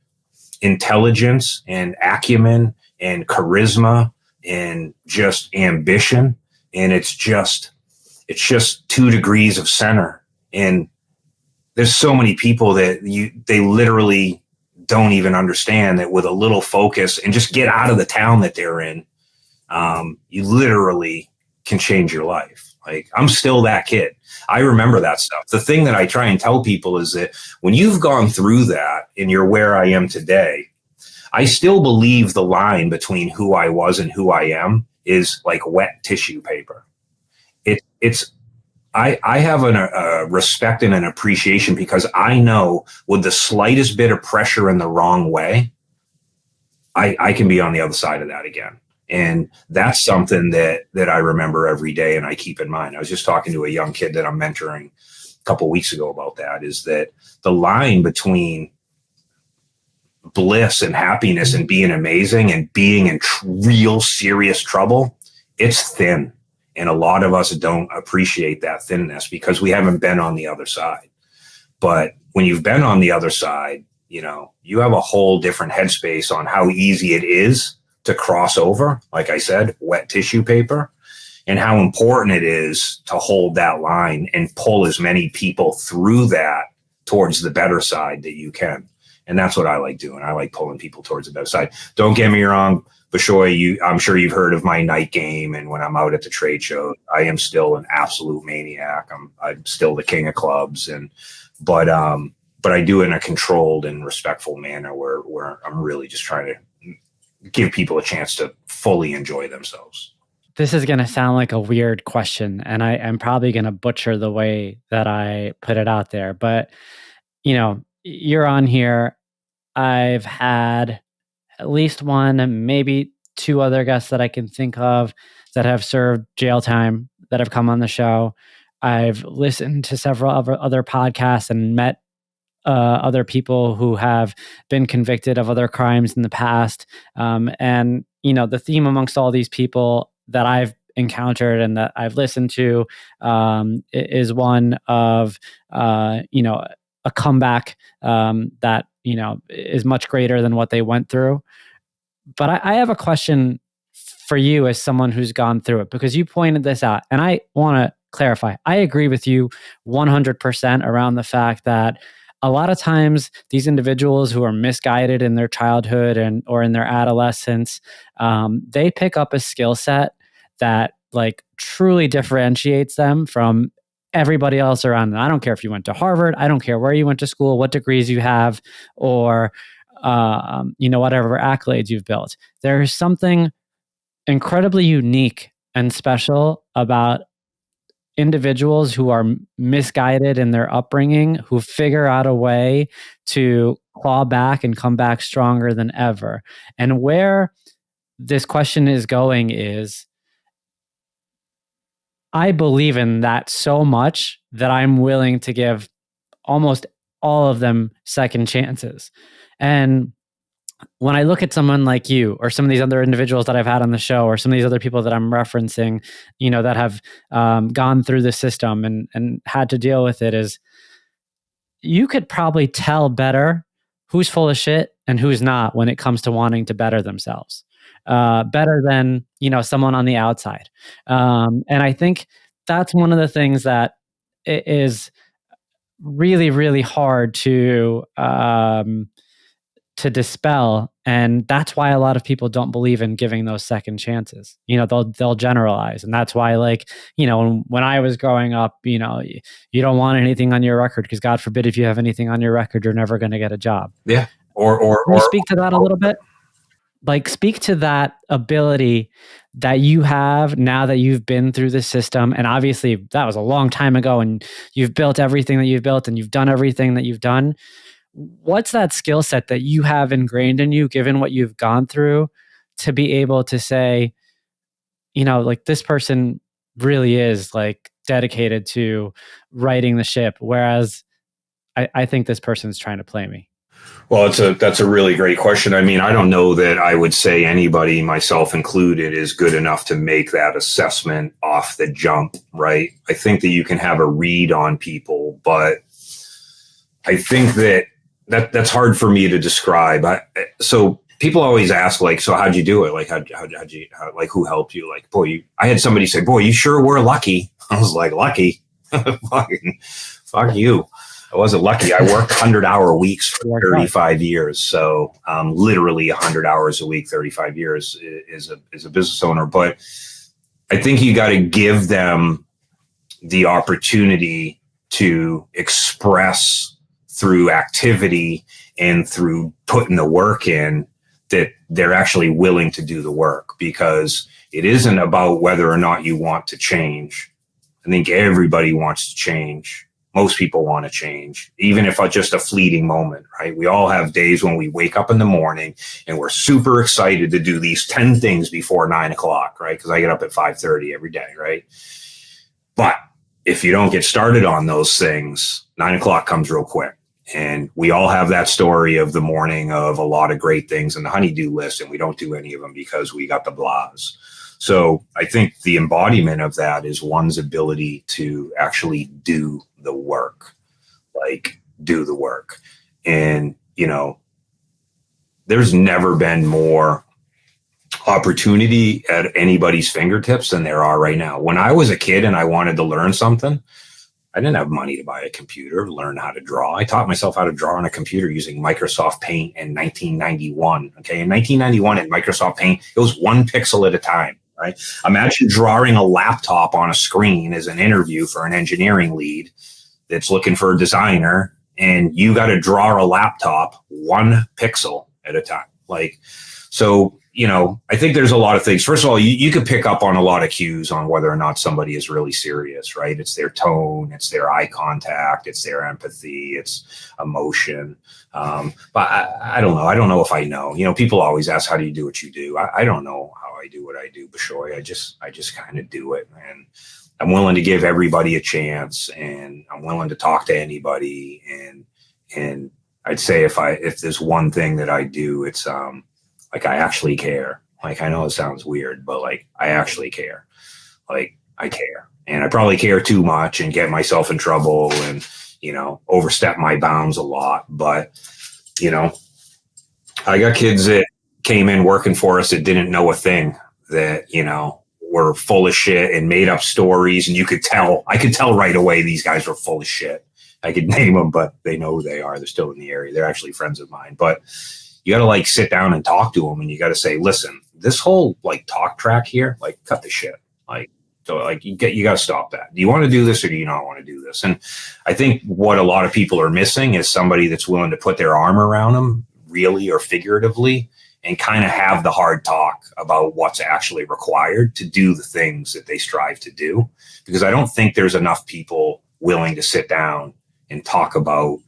Speaker 1: intelligence and acumen and charisma and just ambition. And it's just 2 degrees of center. And there's so many people that they literally don't even understand that with a little focus and just get out of the town that they're in, you literally can change your life. Like, I'm still that kid. I remember that stuff. The thing that I try and tell people is that when you've gone through that and you're where I am today, I still believe the line between who I was and who I am is like wet tissue paper. I have a respect and an appreciation because I know with the slightest bit of pressure in the wrong way, I can be on the other side of that again. And that's something that I remember every day and I keep in mind. I was just talking to a young kid that I'm mentoring a couple of weeks ago about that, is that the line between bliss and happiness and being amazing and being in real serious trouble, it's thin. And a lot of us don't appreciate that thinness because we haven't been on the other side. But when you've been on the other side, you have a whole different headspace on how easy it is to cross over, like I said, wet tissue paper, and how important it is to hold that line and pull as many people through that towards the better side that you can. And that's what I like doing. I like pulling people towards the better side. Don't get me wrong, Bashoy, I'm sure you've heard of my night game. And when I'm out at the trade show, I am still an absolute maniac. I'm still the king of clubs. But I do it in a controlled and respectful manner where I'm really just trying to give people a chance to fully enjoy themselves.
Speaker 2: This is going to sound like a weird question, and I'm probably going to butcher the way that I put it out there. But, you're on here. I've had at least one, maybe 2 other guests that I can think of that have served jail time that have come on the show. I've listened to several other podcasts and met other people who have been convicted of other crimes in the past. And, the theme amongst all these people that I've encountered and that I've listened to is one of, a comeback that, is much greater than what they went through. But I have a question for you as someone who's gone through it? Because you pointed this out, and I want to clarify. I agree with you 100% around the fact that a lot of times these individuals who are misguided in their childhood or in their adolescence, they pick up a skill set that like truly differentiates them from everybody else around them. I don't care if you went to Harvard. I don't care where you went to school, what degrees you have, or whatever accolades you've built. There's something incredibly unique and special about individuals who are misguided in their upbringing, who figure out a way to claw back and come back stronger than ever. And where this question is going is, I believe in that so much that I'm willing to give almost all of them second chances. And when I look at someone like you or some of these other individuals that I've had on the show or some of these other people that I'm referencing, that have gone through the system and had to deal with it, is you could probably tell better who's full of shit and who's not when it comes to wanting to better themselves, better than, someone on the outside. And I think that's one of the things that is really, really hard to dispel, and that's why a lot of people don't believe in giving those second chances. They'll generalize, and that's why, when I was growing up, you don't want anything on your record because God forbid if you have anything on your record, you're never going to get a job.
Speaker 1: Yeah.
Speaker 2: Can you speak to that a little bit? Like, speak to that ability that you have now that you've been through the system, and obviously that was a long time ago, and you've built everything that you've built, and you've done everything that you've done. What's that skill set that you have ingrained in you, given what you've gone through, to be able to say, this person really is like dedicated to righting the ship, whereas I think this person's trying to play me?
Speaker 1: Well, that's a really great question. I mean, I don't know that I would say anybody, myself included, is good enough to make that assessment off the jump, right? I think that you can have a read on people, but I think that's hard for me to describe. So people always ask, so how'd you do it? Like, who helped you? Like, boy, I had somebody say, boy, you sure were lucky. I was like, lucky? Fuck you. I wasn't lucky. I worked 100-hour weeks for 35 years. So literally 100 hours a week, 35 years is a business owner. But I think you got to give them the opportunity to express through activity and through putting the work in that they're actually willing to do the work, because it isn't about whether or not you want to change. I think everybody wants to change. Most people want to change, even if just a fleeting moment, right? We all have days when we wake up in the morning and we're super excited to do these 10 things before 9 o'clock, right? Because I get up at 5:30 every day, right? But if you don't get started on those things, 9 o'clock comes real quick. And we all have that story of the morning of a lot of great things in the honey-do list, and we don't do any of them because we got the blahs. So I think the embodiment of that is one's ability to actually do the work, do the work. And, there's never been more opportunity at anybody's fingertips than there are right now. When I was a kid and I wanted to learn something, I didn't have money to buy a computer, learn how to draw. I taught myself how to draw on a computer using Microsoft Paint in 1991. Okay. In 1991 in Microsoft Paint, it was 1 pixel at a time, right? Imagine drawing a laptop on a screen as an interview for an engineering lead that's looking for a designer, and you got to draw a laptop 1 pixel at a time. So, I think there's a lot of things. First of all, you could pick up on a lot of cues on whether or not somebody is really serious, right? It's their tone, it's their eye contact, it's their empathy, it's emotion. But I don't know. I don't know if I know. People always ask, how do you do what you do? I don't know how I do what I do, Bishoy. I just kind of do it. And I'm willing to give everybody a chance, and I'm willing to talk to anybody. And I'd say if there's one thing that I do, it's I actually care. I know it sounds weird, but I actually care. I care, and I probably care too much and get myself in trouble and overstep my bounds a lot. But I got kids that came in working for us that didn't know a thing. that, were full of shit and made up stories. And I could tell right away these guys were full of shit. I could name them, but they know who they are. They're still in the area. They're actually friends of mine. But you got to like sit down and talk to them, and you got to say, listen, this whole like talk track here, like cut the shit. So you got to stop that. Do you want to do this or do you not want to do this? And I think what a lot of people are missing is somebody that's willing to put their arm around them, really or figuratively, and kind of have the hard talk about what's actually required to do the things that they strive to do. Because I don't think there's enough people willing to sit down and talk about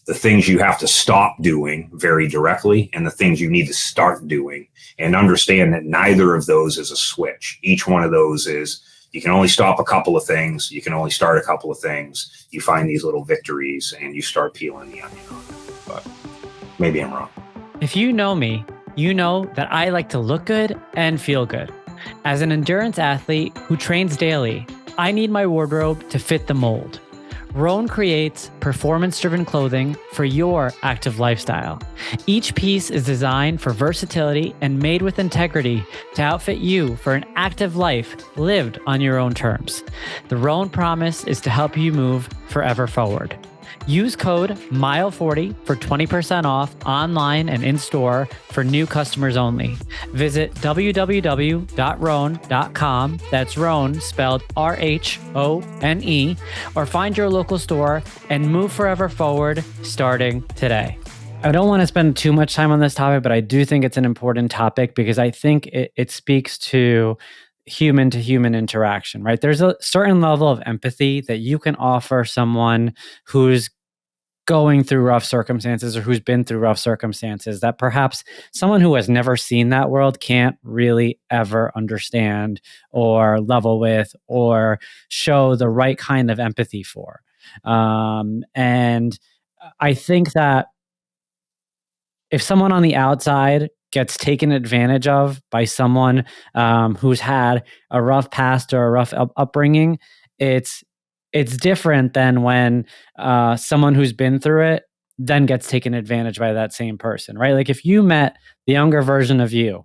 Speaker 1: the things you have to stop doing very directly and the things you need to start doing, and understand that neither of those is a switch. Each one of those is, you can only stop a couple of things. You can only start a couple of things. You find these little victories and you start peeling the onion on it. But maybe I'm wrong.
Speaker 2: If you know me, you know that I like to look good and feel good. As an endurance athlete who trains daily, I need my wardrobe to fit the mold. Roan creates performance-driven clothing for your active lifestyle. Each piece is designed for versatility and made with integrity to outfit you for an active life lived on your own terms. The Roan promise is to help you move forever forward. Use code MILE40 for 20% off online and in-store for new customers only. Visit www.roan.com, that's Roan spelled RHONE, or find your local store and move forever forward starting today. I don't want to spend too much time on this topic, but I do think it's an important topic because I think it speaks to human interaction, right? There's a certain level of empathy that you can offer someone who's going through rough circumstances or who's been through rough circumstances that perhaps someone who has never seen that world can't really ever understand or level with or show the right kind of empathy for. And I think that if someone on the outside gets taken advantage of by someone who's had a rough past or a rough upbringing, it's different than when someone who's been through it then gets taken advantage by that same person, right? Like if you met the younger version of you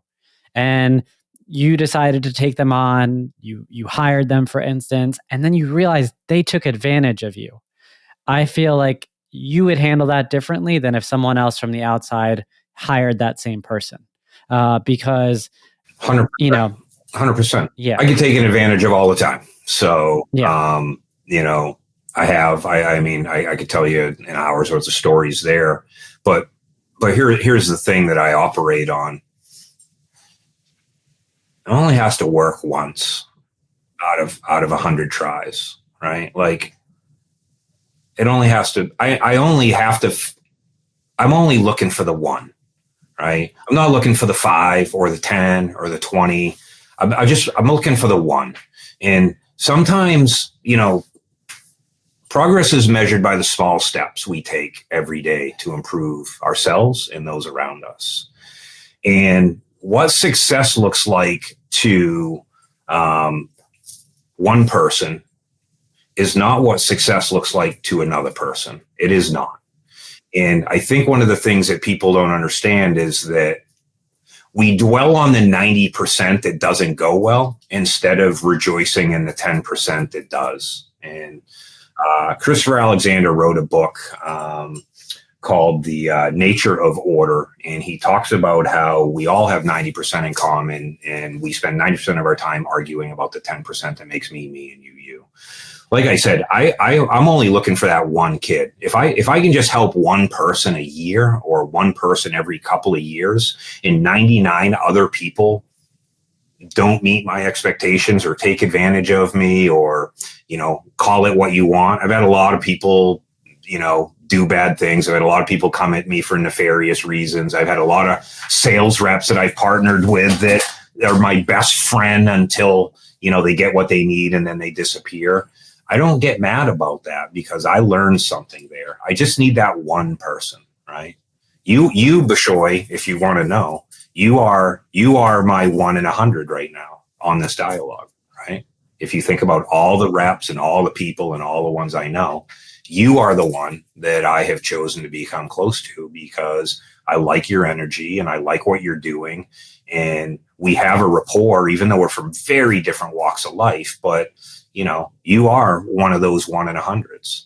Speaker 2: and you decided to take them on, you hired them, for instance, and then you realize they took advantage of you. I feel like you would handle that differently than if someone else from the outside hired that same person, because
Speaker 1: 100%, 100%.
Speaker 2: Yeah,
Speaker 1: I get taken advantage of all the time. So,
Speaker 2: yeah.
Speaker 1: I could tell you in hours worth of stories there, but here's the thing that I operate on. It only has to work once out of 100 tries, right? Like it only has to, I'm only looking for the one, right? I'm not looking for the 5 or the 10 or the 20. I'm looking for the one. And sometimes, progress is measured by the small steps we take every day to improve ourselves and those around us. And what success looks like to one person is not what success looks like to another person. It is not. And I think one of the things that people don't understand is that we dwell on the 90% that doesn't go well instead of rejoicing in the 10% that does. And Christopher Alexander wrote a book called The Nature of Order. And he talks about how we all have 90% in common and we spend 90% of our time arguing about the 10% that makes me, me, and you. Like I said, I'm only looking for that one kid. If I can just help one person a year or one person every couple of years and 99 other people don't meet my expectations or take advantage of me or, call it what you want. I've had a lot of people, do bad things. I've had a lot of people come at me for nefarious reasons. I've had a lot of sales reps that I've partnered with that are my best friend until, they get what they need and then they disappear. I don't get mad about that because I learned something there. I just need that one person, right? You, Bishoy, if you want to know, you are my 1 in 100 right now on this dialogue, right? If you think about all the reps and all the people and all the ones I know, you are the one that I have chosen to become close to because I like your energy and I like what you're doing. And we have a rapport, even though we're from very different walks of life. But, you are one of those 1 in 100s.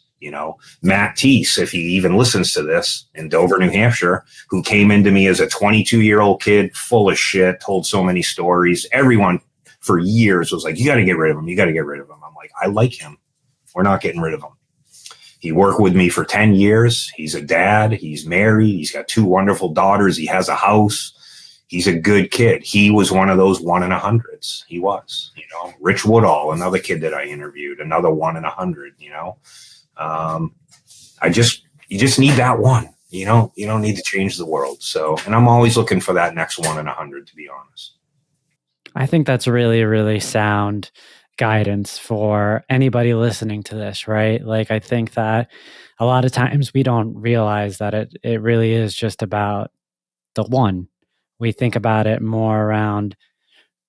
Speaker 1: Matt Teese, if he even listens to this, in Dover, New Hampshire, who came into me as a 22-year-old kid, full of shit, told so many stories. Everyone for years was like, you got to get rid of him. You got to get rid of him. I'm like, I like him. We're not getting rid of him. He worked with me for 10 years. He's a dad. He's married. He's got 2 wonderful daughters. He has a house. He's a good kid. He was one of those 1 in 100s. He was, Rich Woodall, another kid that I interviewed, another 1 in 100, you just need that one, you don't need to change the world. So, and I'm always looking for that next 1 in 100, to be honest.
Speaker 2: I think that's really, really sound guidance for anybody listening to this, right? Like, I think that a lot of times we don't realize that it really is just about the one. We think about it more around,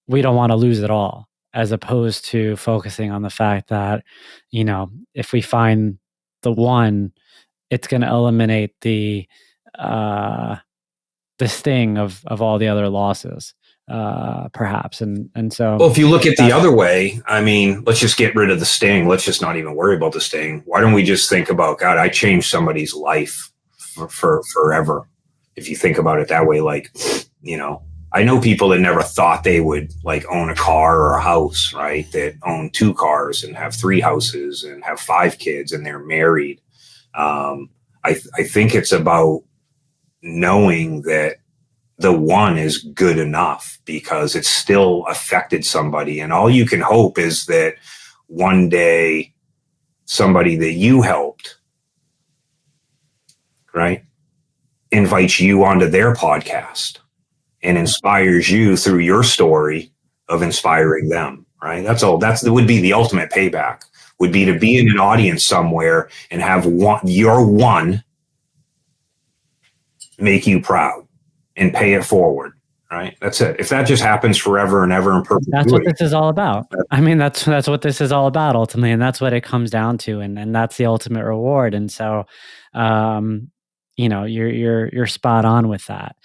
Speaker 2: we don't want to lose it all, as opposed to focusing on the fact that, if we find the one, it's going to eliminate the sting of all the other losses, perhaps. And so,
Speaker 1: well, if you look at the other way, I mean, let's just get rid of the sting. Let's just not even worry about the sting. Why don't we just think about, God, I changed somebody's life for forever. If you think about it that way, like, I know people that never thought they would like own a car or a house, right? That own 2 cars and have 3 houses and have 5 kids and they're married. I think it's about knowing that the one is good enough because it's still affected somebody. And all you can hope is that one day somebody that you helped, right, invites you onto their podcast and inspires you through your story of inspiring them, right? That would be the ultimate payback, would be to be in an audience somewhere and have your one make you proud and pay it forward, right? That's it. If that just happens forever and ever in perpetuity.
Speaker 2: That's what this is all about. I mean, that's what this is all about ultimately. And that's what it comes down to. And that's the ultimate reward. And so, you're spot on with that.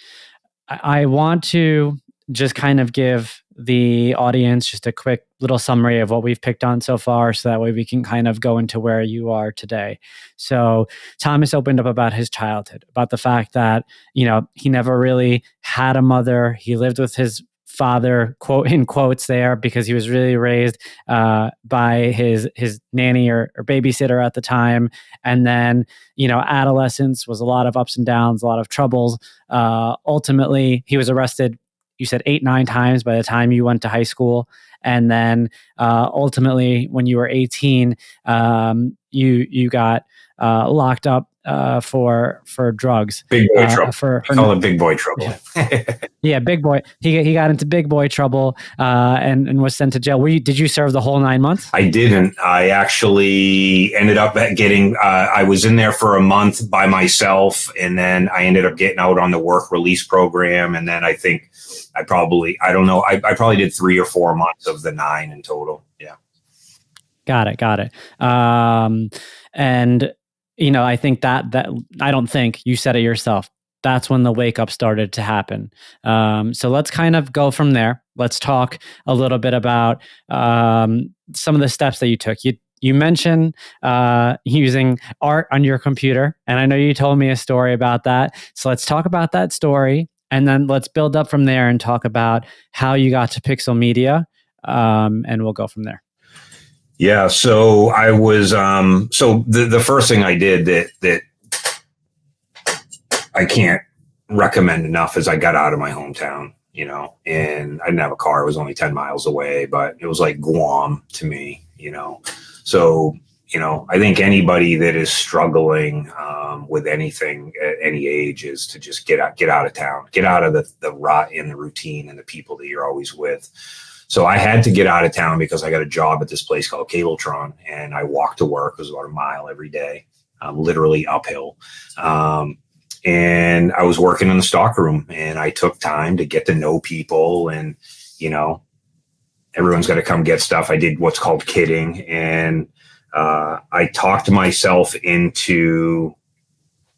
Speaker 2: I want to just kind of give the audience just a quick little summary of what we've picked on so far, so that way we can kind of go into where you are today. So Thomas opened up about his childhood, about the fact that, he never really had a mother. He lived with his father, quote in quotes there, because he was really raised by his nanny or babysitter at the time. And then, adolescence was a lot of ups and downs, a lot of troubles. Ultimately, he was arrested, you said 8-9 times by the time you went to high school. And then ultimately, when you were 18, you got locked up for drugs.
Speaker 1: Big boy trouble. We call it big boy trouble.
Speaker 2: Yeah, big boy. He got into big boy trouble and was sent to jail. Did you serve the whole 9 months?
Speaker 1: I didn't. I actually ended up getting, I was in there for a month by myself, and then I ended up getting out on the work release program. And then I think I probably did 3 or 4 months of the 9 in total. Yeah. Got
Speaker 2: it. And I think that I don't think you said it yourself. That's when the wake up started to happen. So let's kind of go from there. Let's talk a little bit about some of the steps that you took. You mentioned using art on your computer, and I know you told me a story about that. So let's talk about that story, and then let's build up from there and talk about how you got to Pixel Media, and we'll go from there.
Speaker 1: Yeah, so I was the first thing I did that I can't recommend enough is I got out of my hometown, and I didn't have a car. It was only 10 miles away, but it was like Guam to me, So, I think anybody that is struggling with anything at any age is to just get out of town, get out of the rut and the routine and the people that you're always with. So I had to get out of town because I got a job at this place called Cabletron, and I walked to work. It was about a mile every day, literally uphill. And I was working in the stockroom, and I took time to get to know people, and, everyone's got to come get stuff. I did what's called kidding, and I talked myself into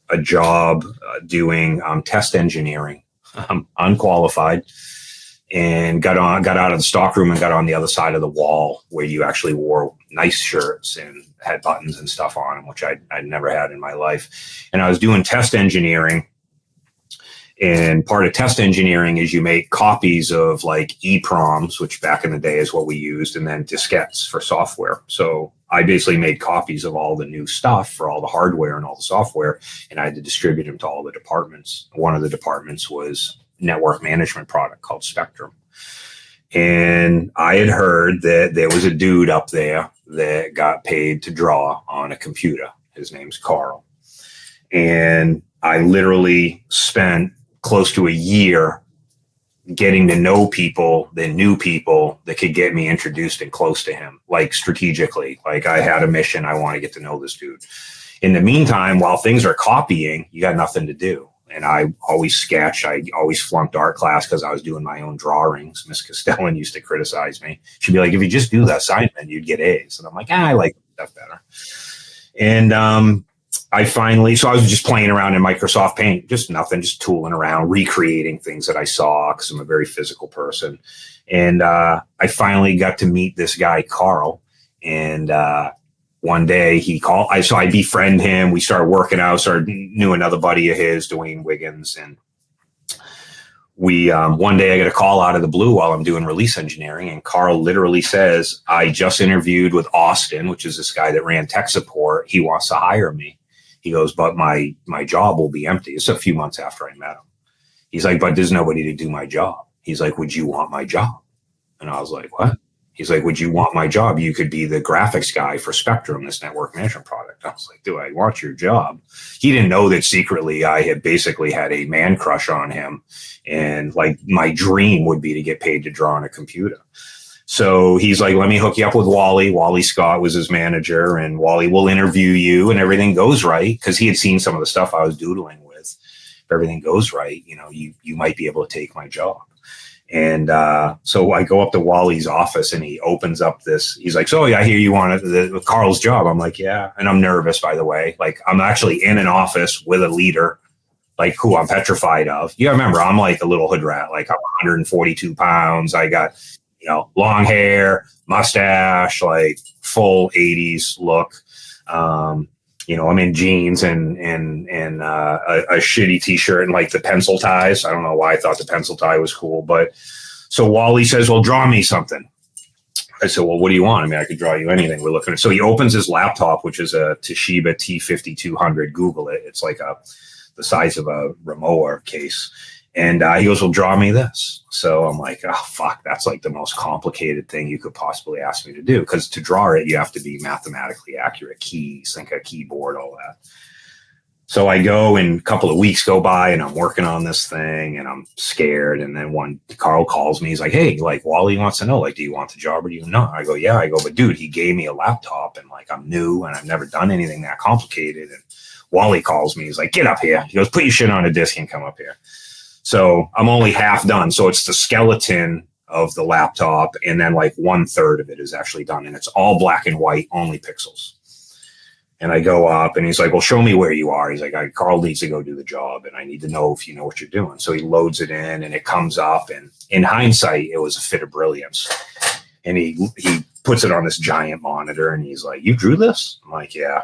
Speaker 1: a job doing test engineering, unqualified, and got out of the stockroom and got on the other side of the wall where you actually wore nice shirts and had buttons and stuff on them, which I'd never had in my life. And I was doing test engineering. And part of test engineering is you make copies of like EPROMs, which back in the day is what we used, and then diskettes for software. So I basically made copies of all the new stuff for all the hardware and all the software, and I had to distribute them to all the departments. One of the departments was network management product called Spectrum. And I had heard that there was a dude up there that got paid to draw on a computer. His name's Carl. And I literally spent close to a year getting to know people that knew people that could get me introduced and close to him, like strategically. Like I had a mission. I want to get to know this dude. In the meantime, while things are copying, you got nothing to do. And I always sketched. I always flunked art class because I was doing my own drawings. Miss Castellan used to criticize me. She'd be like, if you just do the assignment, you'd get A's. And I'm like, I like that better. And so I was just playing around in Microsoft Paint, just nothing, just tooling around, recreating things that I saw because I'm a very physical person. And I finally got to meet this guy, Carl. And one day he called, so I befriend him. We started working out, knew another buddy of his, Dwayne Wiggins. And we, one day I get a call out of the blue while I'm doing release engineering. And Carl literally says, I just interviewed with Austin, which is this guy that ran tech support. He wants to hire me. He goes, but my job will be empty. It's a few months after I met him. He's like, but there's nobody to do my job. He's like, would you want my job? And I was like, what? He's like, would you want my job? You could be the graphics guy for Spectrum, this network management product. I was like, do I want your job? He didn't know that secretly I had basically had a man crush on him. And like my dream would be to get paid to draw on a computer. So he's like, let me hook you up with Wally. Wally Scott was his manager, and Wally will interview you and everything goes right. Cause he had seen some of the stuff I was doodling with. If everything goes right, you might be able to take my job. And so I go up to Wally's office and he opens up this. He's like, so I hear you want Carl's job. I'm like, yeah. And I'm nervous, by the way. Like I'm actually in an office with a leader, like who I'm petrified of. You gotta remember, I'm like a little hood rat. Like I'm 142 pounds. I got, long hair, mustache, like full 80s look. I'm in jeans and a shitty t-shirt and like the pencil ties. I don't know why I thought the pencil tie was cool, but so Wally says, well, draw me something. I said, well, what do you want? I mean, I could draw you anything. We're looking at. So he opens his laptop, which is a Toshiba T5200. Google it. It's like the size of a Rimowa case. And he goes, well, draw me this. So I'm like, oh, fuck, that's like the most complicated thing you could possibly ask me to do. Because to draw it, you have to be mathematically accurate. Keys, think a keyboard, all that. So I go and a couple of weeks go by and I'm working on this thing and I'm scared. And then Carl calls me. He's like, hey, like Wally wants to know, like, do you want the job or do you not? I go, yeah. I go, but dude, he gave me a laptop and like I'm new and I've never done anything that complicated. And Wally calls me. He's like, get up here. He goes, put your shit on a disk and come up here. So I'm only half done. So it's the skeleton of the laptop. And then like 1/3 of it is actually done. And it's all black and white, only pixels. And I go up and he's like, well, show me where you are. He's like, Carl needs to go do the job. And I need to know if you know what you're doing. So he loads it in and it comes up. And in hindsight, it was a fit of brilliance. And he puts it on this giant monitor and he's like, you drew this? I'm like, yeah.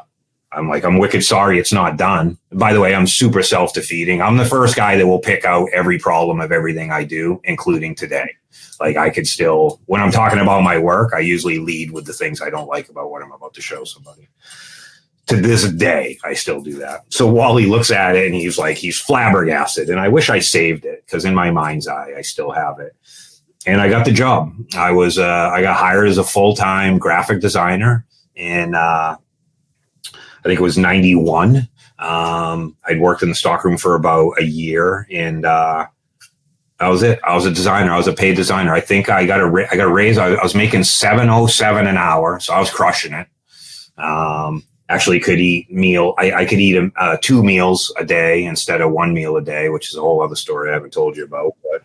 Speaker 1: I'm like, I'm wicked sorry it's not done. By the way, I'm super self-defeating. I'm the first guy that will pick out every problem of everything I do, including today. Like I could still, when I'm talking about my work, I usually lead with the things I don't like about what I'm about to show somebody. To this day, I still do that. So Wally looks at it and he's flabbergasted. And I wish I saved it because in my mind's eye, I still have it. And I got the job. I got hired as a full-time graphic designer in, I think it was 91. I'd worked in the stockroom for about a year and that was it. I was a designer. I was a paid designer. I think I got a raise. I was making $7.07 an hour. So I was crushing it. Actually could eat I could eat 2 meals a day instead of 1 meal a day, which is a whole other story I haven't told you about. But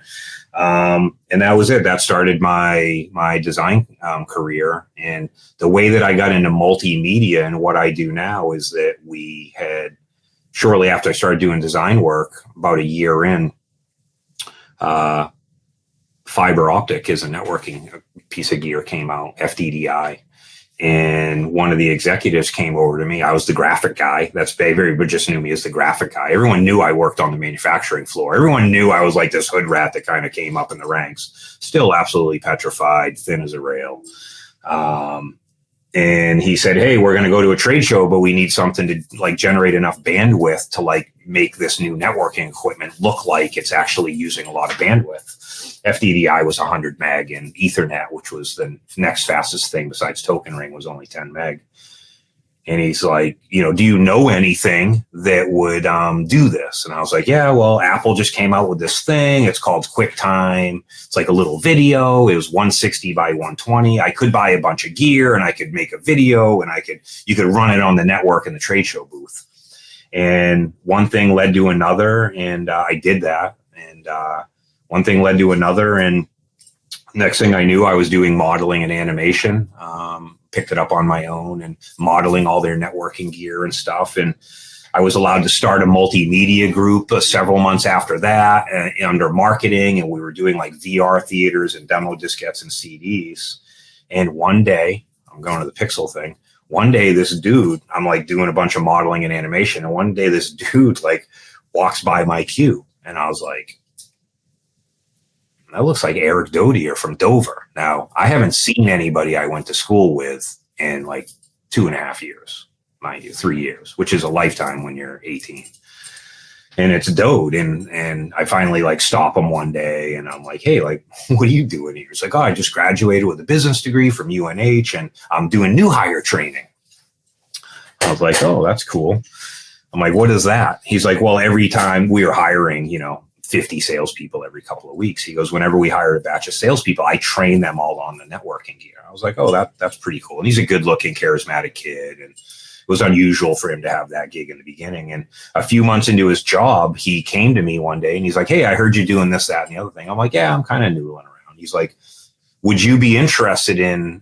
Speaker 1: and that was it. That started my design career. And the way that I got into multimedia and what I do now is that we had shortly after I started doing design work, about a year in, fiber optic is a networking piece of gear came out, FDDI. And one of the executives came over to me. I was the graphic guy. That's everybody just knew me as the graphic guy. Everyone knew I worked on the manufacturing floor. Everyone knew I was like this hood rat that kind of came up in the ranks. Still absolutely petrified, thin as a rail. And he said, hey, we're going to go to a trade show, but we need something to like generate enough bandwidth to like make this new networking equipment look like it's actually using a lot of bandwidth. FDDI was 100 meg and Ethernet, which was the next fastest thing besides token ring, was only 10 meg. And he's like, do you know anything that would do this? And I was like, yeah, well, Apple just came out with this thing. It's called QuickTime. It's like a little video. It was 160 by 120. I could buy a bunch of gear and I could make a video and you could run it on the network in the trade show booth. And one thing led to another. And I did that. And one thing led to another. And next thing I knew, I was doing modeling and animation. Picked it up on my own and modeling all their networking gear and stuff. And I was allowed to start a multimedia group several months after that under marketing. And we were doing like VR theaters and demo diskettes and CDs. And one day, I'm going to the Pixel thing. One day, this dude, I'm like doing a bunch of modeling and animation. And one day, this dude like walks by my queue. And I was like, that looks like Eric Dodier from Dover. Now, I haven't seen anybody I went to school with in like 2.5 years, mind you, 3 years, which is a lifetime when you're 18. And it's Dode. And I finally like stop him one day and I'm like, hey, like, what are you doing here? He's like, oh, I just graduated with a business degree from UNH and I'm doing new hire training. I was like, oh, that's cool. I'm like, what is that? He's like, well, every time we were hiring, 50 salespeople every couple of weeks. He goes, whenever we hire a batch of salespeople, I train them all on the networking gear. I was like, oh, that's pretty cool. And he's a good looking, charismatic kid. And it was unusual for him to have that gig in the beginning. And a few months into his job, he came to me one day and he's like, hey, I heard you doing this, that, and the other thing. I'm like, yeah, I'm kind of noodling around. He's like, would you be interested in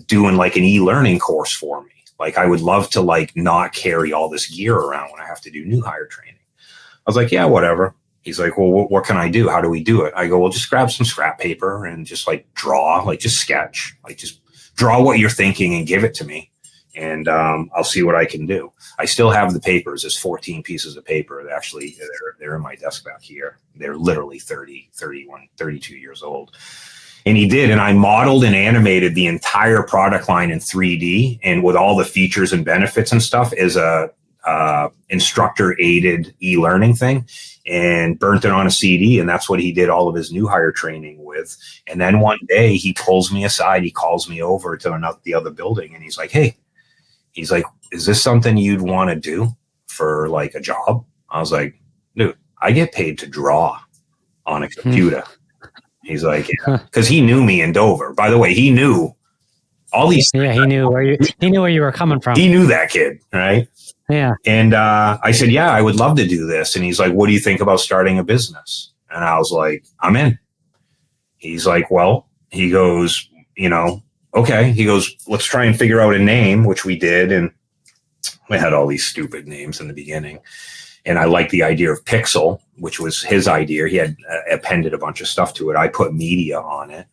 Speaker 1: doing like an e-learning course for me? Like, I would love to like not carry all this gear around when I have to do new hire training. I was like, yeah, whatever. He's like, well, what can I do? How do we do it? I go, well, just grab some scrap paper and just like draw, like just sketch, like just draw what you're thinking and give it to me. And I'll see what I can do. I still have the papers. There's 14 pieces of paper that actually they're in my desk back here. They're literally 30, 31, 32 years old. And he did. And I modeled and animated the entire product line in 3D and with all the features and benefits and stuff as a instructor aided e-learning thing, and burnt it on a CD. And that's what he did all of his new hire training with. And then one day he pulls me aside, he calls me over to the other building. And he's like, hey, he's like, is this something you'd want to do for like a job? I was like, dude, I get paid to draw on a computer. He's like, yeah, because he knew me in Dover. By the way, he knew all these.
Speaker 2: Yeah, he knew where you were coming from.
Speaker 1: He knew that kid, right?
Speaker 2: Yeah.
Speaker 1: And I said, yeah, I would love to do this. And he's like, what do you think about starting a business? And I was like, I'm in. He's like, well, he goes, okay. He goes, let's try and figure out a name, which we did. And we had all these stupid names in the beginning. And I liked the idea of Pixel, which was his idea. He had appended a bunch of stuff to it. I put media on it.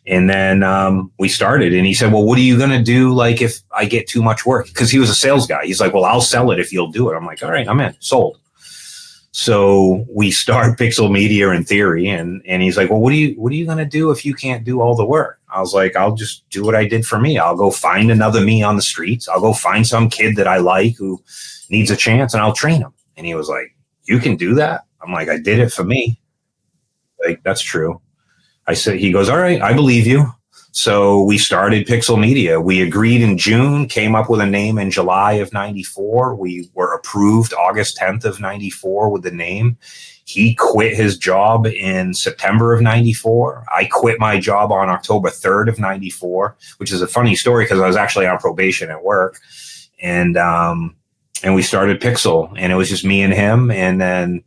Speaker 1: And then we started, and he said, well, what are you going to do like if I get too much work? Because he was a sales guy. He's like, well, I'll sell it if you'll do it. I'm like, all right, I'm in, sold. So we start Pixel Media in theory. And he's like, well, what are you going to do if you can't do all the work? I was like, I'll just do what I did for me. I'll go find another me on the streets. I'll go find some kid that I like who needs a chance, and I'll train him. And he was like, you can do that? I'm like, I did it for me. Like, that's true. I said, he goes, all right, I believe you. So we started Pixel Media. We agreed in June, came up with a name in July of 94. We were approved August 10th of 94 with the name. He quit his job in September of 94. I quit my job on October 3rd of 94, which is a funny story because I was actually on probation at work. And we started Pixel, and it was just me and him. And then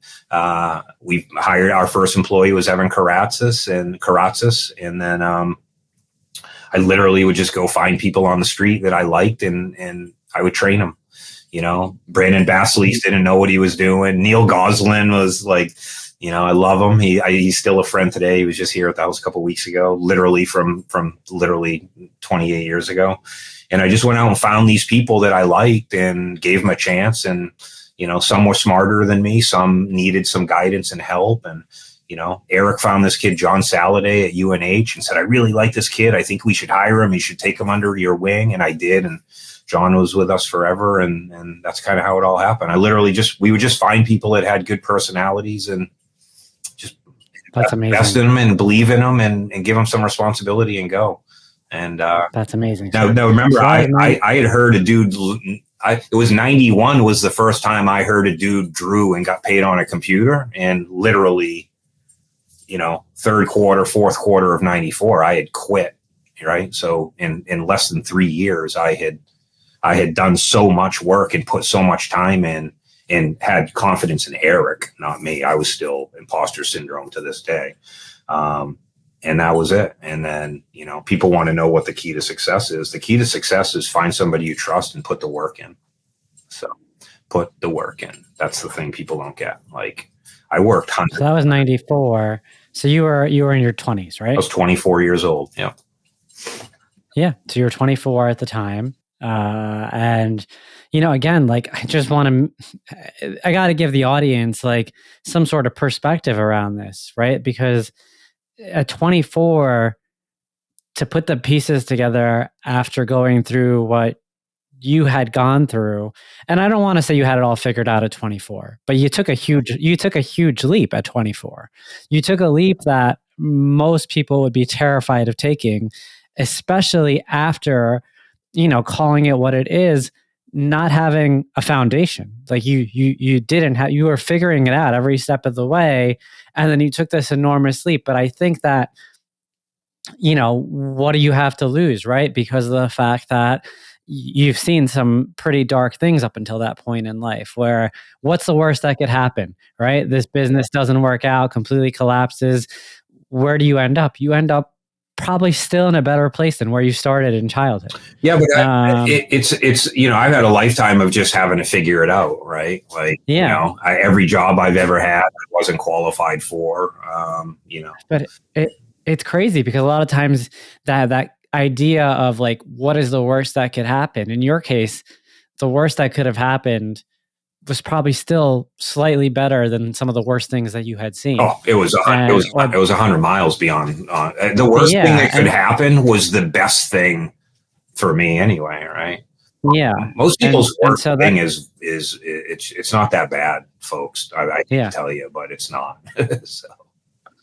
Speaker 1: we hired, our first employee was Evan Karatzis. And then I literally would just go find people on the street that I liked, and I would train them. Brandon Basleys didn't know what he was doing. Neil Goslin was like, I love him. He's still a friend today. He was just here at the house a couple of weeks ago, literally from literally 28 years ago. And I just went out and found these people that I liked and gave them a chance. And, some were smarter than me. Some needed some guidance and help. And, Eric found this kid, John Saladay at UNH, and said, I really like this kid. I think we should hire him. You should take him under your wing. And I did. And John was with us forever. And that's kind of how it all happened. We would just find people that had good personalities and just
Speaker 2: that's amazing.
Speaker 1: Invest in them and believe in them and give them some responsibility and go. And
Speaker 2: that's amazing.
Speaker 1: Now remember, I had heard a dude. It was 91 was the first time I heard a dude drew and got paid on a computer, and literally, third quarter, fourth quarter of 94, I had quit. Right. So in less than 3 years, I had done so much work and put so much time in and had confidence in Eric, not me. I was still imposter syndrome to this day. And that was it. And then, people want to know what the key to success is. The key to success is find somebody you trust and put the work in. So put the work in. That's the thing people don't get. Like, I worked hundreds.
Speaker 2: So that was 94. So you were in your 20s, right?
Speaker 1: I was 24 years old. Yeah.
Speaker 2: Yeah. So you were 24 at the time. And, again, like, I got to give the audience like some sort of perspective around this, right? Because at 24, to put the pieces together after going through what you had gone through, and I don't want to say you had it all figured out at 24, but you took a huge leap at 24. You took a leap that most people would be terrified of taking, especially after, calling it what it is, not having a foundation. Like you didn't have, you were figuring it out every step of the way. And then you took this enormous leap. But I think that, what do you have to lose, right? Because of the fact that you've seen some pretty dark things up until that point in life, where what's the worst that could happen, right? This business doesn't work out, completely collapses. Where do you end up? You end up probably still in a better place than where you started in childhood.
Speaker 1: Yeah, but it's I've had a lifetime of just having to figure it out, right? Like, every job I've ever had, I wasn't qualified for,
Speaker 2: But it's crazy because a lot of times that idea of like, what is the worst that could happen? In your case, the worst that could have happened was probably still slightly better than some of the worst things that you had seen.
Speaker 1: Oh, it was 100 miles beyond. The worst thing that could happen was the best thing for me anyway, right?
Speaker 2: Yeah.
Speaker 1: Most people's worst thing is it's not that bad, folks. I can tell you, but it's not.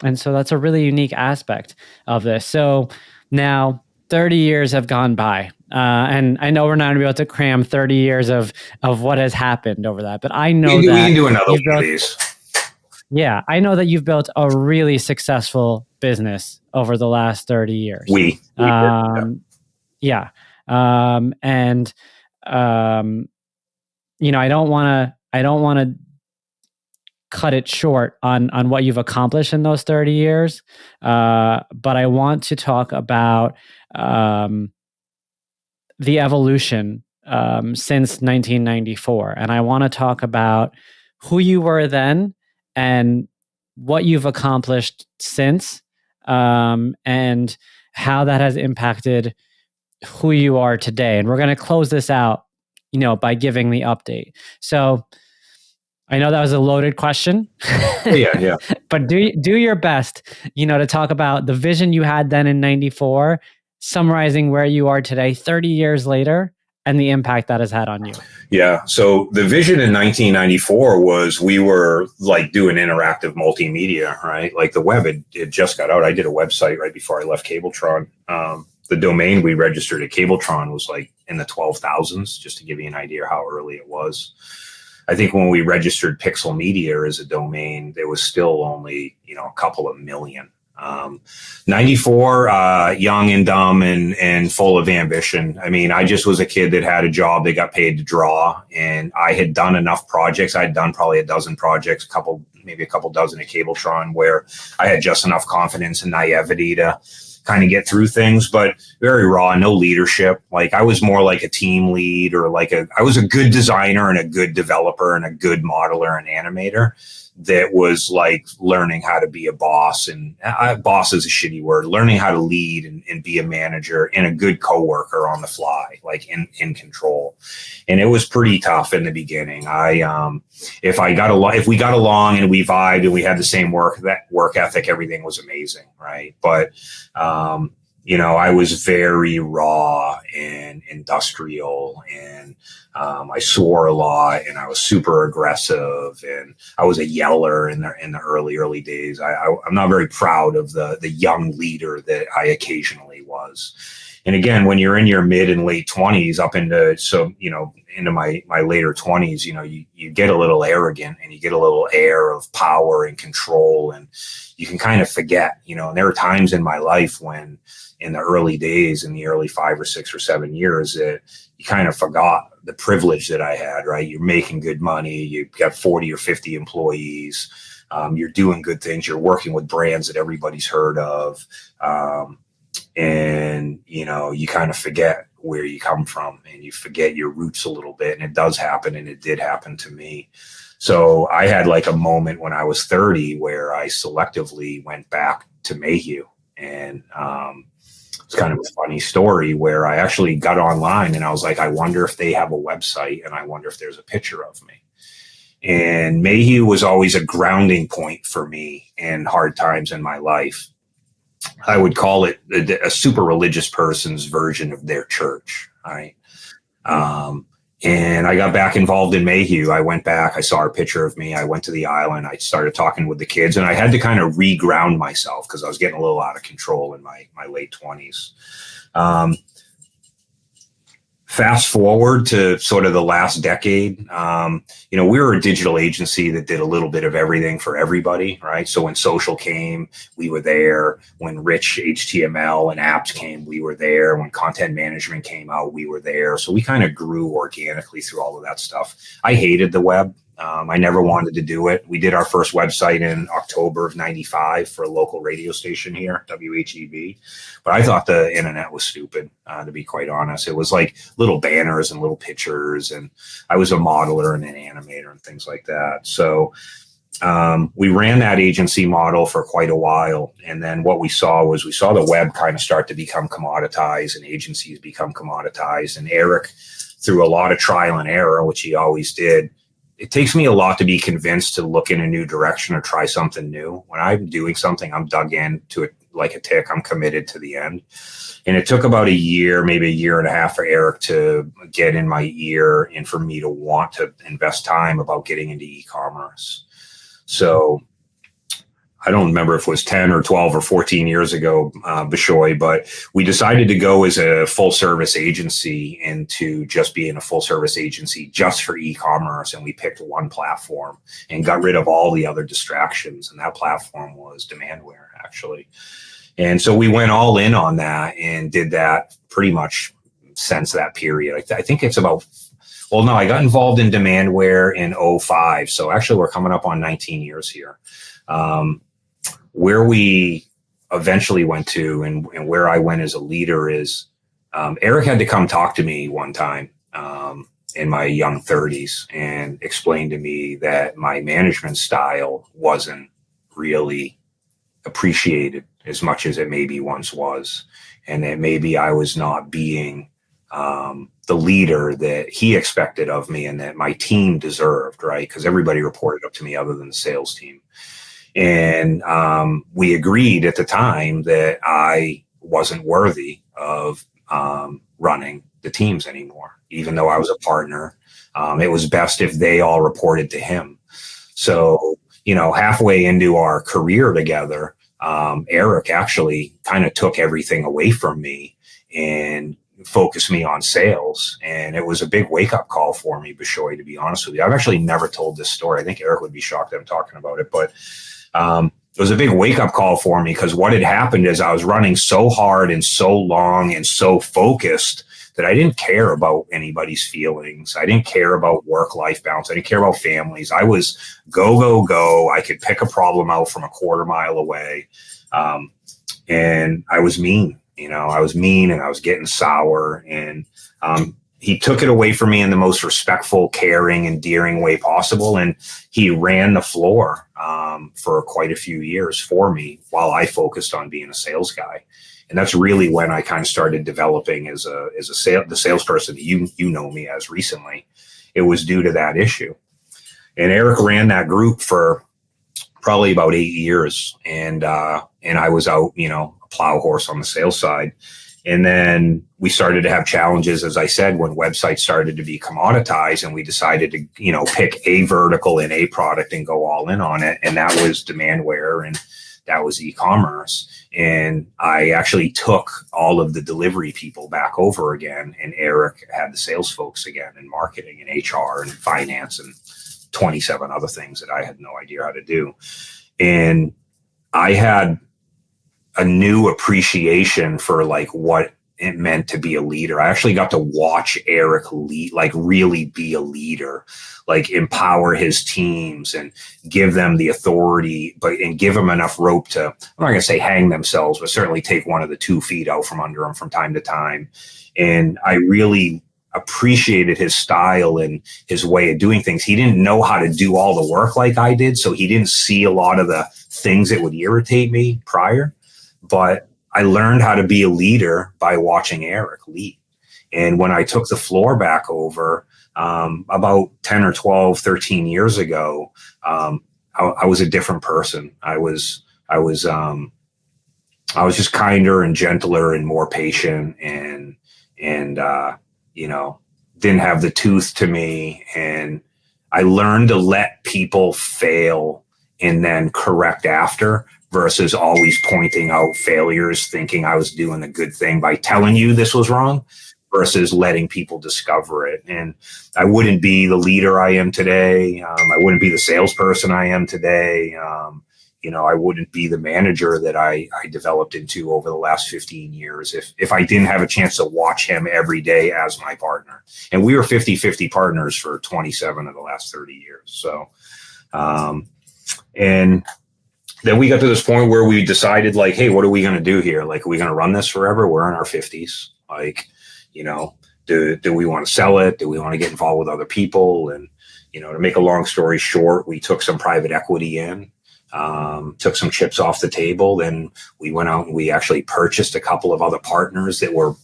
Speaker 2: And so that's a really unique aspect of this. So now 30 years have gone by. And I know we're not going to be able to cram 30 years of what has happened over that, but I know
Speaker 1: we can do another one of these.
Speaker 2: Yeah, I know that you've built a really successful business over the last 30 years. Yeah. And I don't want to cut it short on what you've accomplished in those 30 years. But I want to talk about the evolution since 1994. And I want to talk about who you were then and what you've accomplished since, and how that has impacted who you are today. And we're going to close this out, by giving the update. So I know that was a loaded question.
Speaker 1: Yeah.
Speaker 2: But do your best, to talk about the vision you had then in 94, summarizing where you are today, 30 years later, and the impact that has had on you.
Speaker 1: Yeah. So the vision in 1994 was we were like doing interactive multimedia, right? Like the web had just got out. I did a website right before I left Cabletron. The domain we registered at Cabletron was like in the 12,000s, just to give you an idea how early it was. I think when we registered Pixel Media as a domain, there was still only, a couple of million. 94, young and dumb and full of ambition. I mean, I just was a kid that had a job that got paid to draw, and I had done enough projects. I'd done probably a dozen projects, maybe a couple dozen at Cabletron, where I had just enough confidence and naivety to kind of get through things, but very raw, no leadership. Like I was more like a team lead, or I was a good designer and a good developer and a good modeler and animator that was like learning how to be a boss. And boss is a shitty word, learning how to lead and be a manager and a good coworker on the fly, like in control. And it was pretty tough in the beginning. If we got along and we vibed and we had the same work ethic, everything was amazing. Right. But, I was very raw and industrial, and I swore a lot, and I was super aggressive, and I was a yeller in the early days. I'm not very proud of the young leader that I occasionally was. And again, when you're in your mid and late 20s into my later 20s, you get a little arrogant and you get a little air of power and control, and you can kind of forget, and there are times in my life when in the early days, in the early 5 or 6 or 7 years, that you kind of forgot the privilege that I had, right? You're making good money. You've got 40 or 50 employees. You're doing good things. You're working with brands that everybody's heard of. And you kind of forget where you come from, and you forget your roots a little bit. And it does happen. And it did happen to me. So I had like a moment when I was 30 where I selectively went back to Mayhew, and, it's kind of a funny story where I actually got online and I was like, I wonder if they have a website, and I wonder if there's a picture of me. And Mayhew was always a grounding point for me in hard times in my life. I would call it a super religious person's version of their church. Right. And I got back involved in Mayhew. I went back, I saw a picture of me. I went to the island. I started talking with the kids, and I had to kind of reground myself because I was getting a little out of control in my late 20s. Fast forward to sort of the last decade, we were a digital agency that did a little bit of everything for everybody, right? So when social came, we were there. When rich HTML and apps came, we were there. When content management came out, we were there. So we kind of grew organically through all of that stuff. I hated the web. I never wanted to do it. We did our first website in October of 95 for a local radio station here, WHEB. But I thought the internet was stupid, to be quite honest. It was like little banners and little pictures. And I was a modeler and an animator and things like that. So we ran that agency model for quite a while. And then what we saw the web kind of start to become commoditized, and agencies become commoditized. And Eric, through a lot of trial and error, which he always did, it takes me a lot to be convinced to look in a new direction or try something new. When I'm doing something, I'm dug into it like a tick. I'm committed to the end. And it took about a year, maybe a year and a half, for Eric to get in my ear and for me to want to invest time about getting into e-commerce. So I don't remember if it was 10 or 12 or 14 years ago, Bishoy, but we decided to go as a full service agency into just being a full service agency just for e-commerce. And we picked one platform and got rid of all the other distractions. And that platform was Demandware, actually. And so we went all in on that and did that pretty much since that period. I think it's about, I got involved in Demandware in 2005. So actually we're coming up on 19 years here. Where we eventually went to and where I went as a leader is Eric had to come talk to me one time in my young 30s and explain to me that my management style wasn't really appreciated as much as it maybe once was, and that maybe I was not being the leader that he expected of me and that my team deserved, right? Because everybody reported up to me other than the sales team. And we agreed at the time that I wasn't worthy of running the teams anymore, even though I was a partner. It was best if they all reported to him. So, halfway into our career together, Eric actually kind of took everything away from me and focused me on sales. And it was a big wake-up call for me, Bishoy, to be honest with you. I've actually never told this story. I think Eric would be shocked that I'm talking about it, but it was a big wake-up call for me, because what had happened is I was running so hard and so long and so focused that I didn't care about anybody's feelings. I didn't care about work-life balance. I didn't care about families. I was go, go, go. I could pick a problem out from a quarter mile away. and I was mean. I was mean and I was getting sour, and he took it away from me in the most respectful, caring, endearing way possible. And he ran the floor for quite a few years for me while I focused on being a sales guy. And that's really when I kind of started developing as the salesperson that you know me as recently. It was due to that issue. And Eric ran that group for probably about 8 years. And I was out, a plow horse on the sales side. And then we started to have challenges, as I said, when websites started to be commoditized, and we decided to, pick a vertical in a product and go all in on it. And that was demandware, and that was e-commerce. And I actually took all of the delivery people back over again. And Eric had the sales folks again, and marketing and HR and finance and 27 other things that I had no idea how to do. And I had a new appreciation for like what it meant to be a leader. I actually got to watch Eric lead, like really be a leader, like empower his teams and give them the authority, and give them enough rope to, I'm not going to say hang themselves, but certainly take one of the 2 feet out from under them from time to time. And I really appreciated his style and his way of doing things. He didn't know how to do all the work like I did, so he didn't see a lot of the things that would irritate me prior. But I learned how to be a leader by watching Eric lead. And when I took the floor back over about 10 or 12, 13 years ago, I was a different person. I was just kinder and gentler and more patient, and didn't have the tooth to me. And I learned to let people fail and then correct after, versus always pointing out failures, thinking I was doing a good thing by telling you this was wrong, versus letting people discover it. And I wouldn't be the leader I am today. I wouldn't be the salesperson I am today. I wouldn't be the manager that I developed into over the last 15 years if I didn't have a chance to watch him every day as my partner. And we were 50-50 partners for 27 of the last 30 years. So, and then we got to this point where we decided, like, hey, what are we going to do here? Like, are we going to run this forever? We're in our 50s. Like, do we want to sell it? Do we want to get involved with other people? And, to make a long story short, we took some private equity in, took some chips off the table. Then we went out and we actually purchased a couple of other partners that were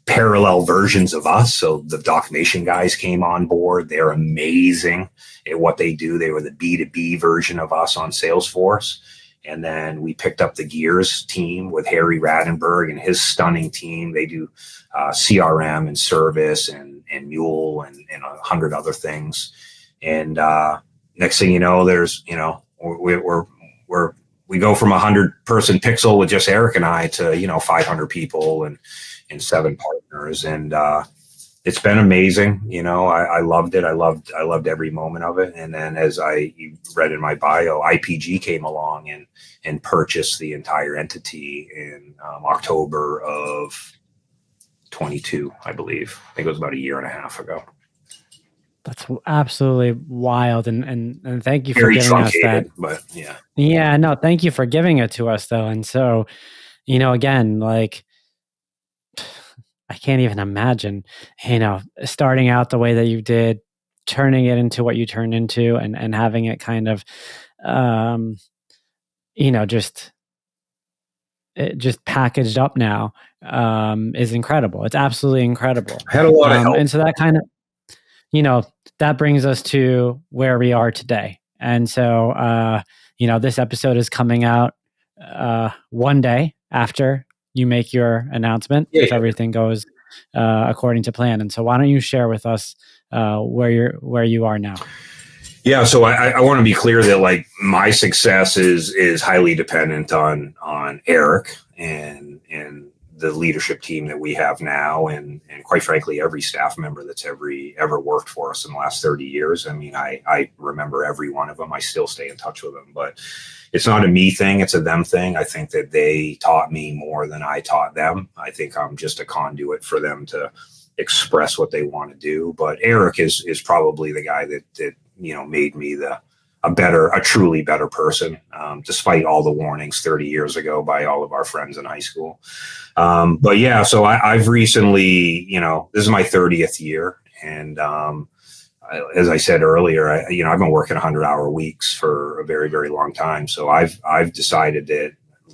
Speaker 1: parallel versions of us. So the Docmation guys came on board. They're amazing at what they do. They were the B2B version of us on Salesforce. And then we picked up the Gears team with Harry Radenberg and his stunning team. They do CRM and service and Mule and 100 other things. And next thing you know, there's, we go from 100-person Pixel with just Eric and I to, 500 people and 7 partners. And it's been amazing. I loved it. I loved every moment of it. And then, as you read in my bio, IPG came along and purchased the entire entity in October of 22, I believe. I think it was about a year and a half ago.
Speaker 2: That's absolutely wild. And thank you for giving us that.
Speaker 1: But yeah.
Speaker 2: Yeah, no, thank you for giving it to us, though. And so, again, like, I can't even imagine, starting out the way that you did, turning it into what you turned into, and having it kind of, just packaged up now, is incredible. It's absolutely incredible.
Speaker 1: I had a lot of help.
Speaker 2: And so that kind of, that brings us to where we are today. And so, this episode is coming out one day after you make your announcement, if everything goes according to plan. And so why don't you share with us where you are now?
Speaker 1: Yeah, so I want to be clear that, like, my success is highly dependent on Eric and the leadership team that we have now, and quite frankly, every staff member that's ever worked for us in the last 30 years. I mean, I remember every one of them. I still stay in touch with them, but it's not a me thing. It's a them thing. I think that they taught me more than I taught them. I think I'm just a conduit for them to express what they want to do. But Eric is probably the guy that made me a truly better person, despite all the warnings 30 years ago by all of our friends in high school. But yeah, so I've recently, this is my 30th year. And as I said earlier, I've been working 100-hour weeks for a very, very long time. So I've decided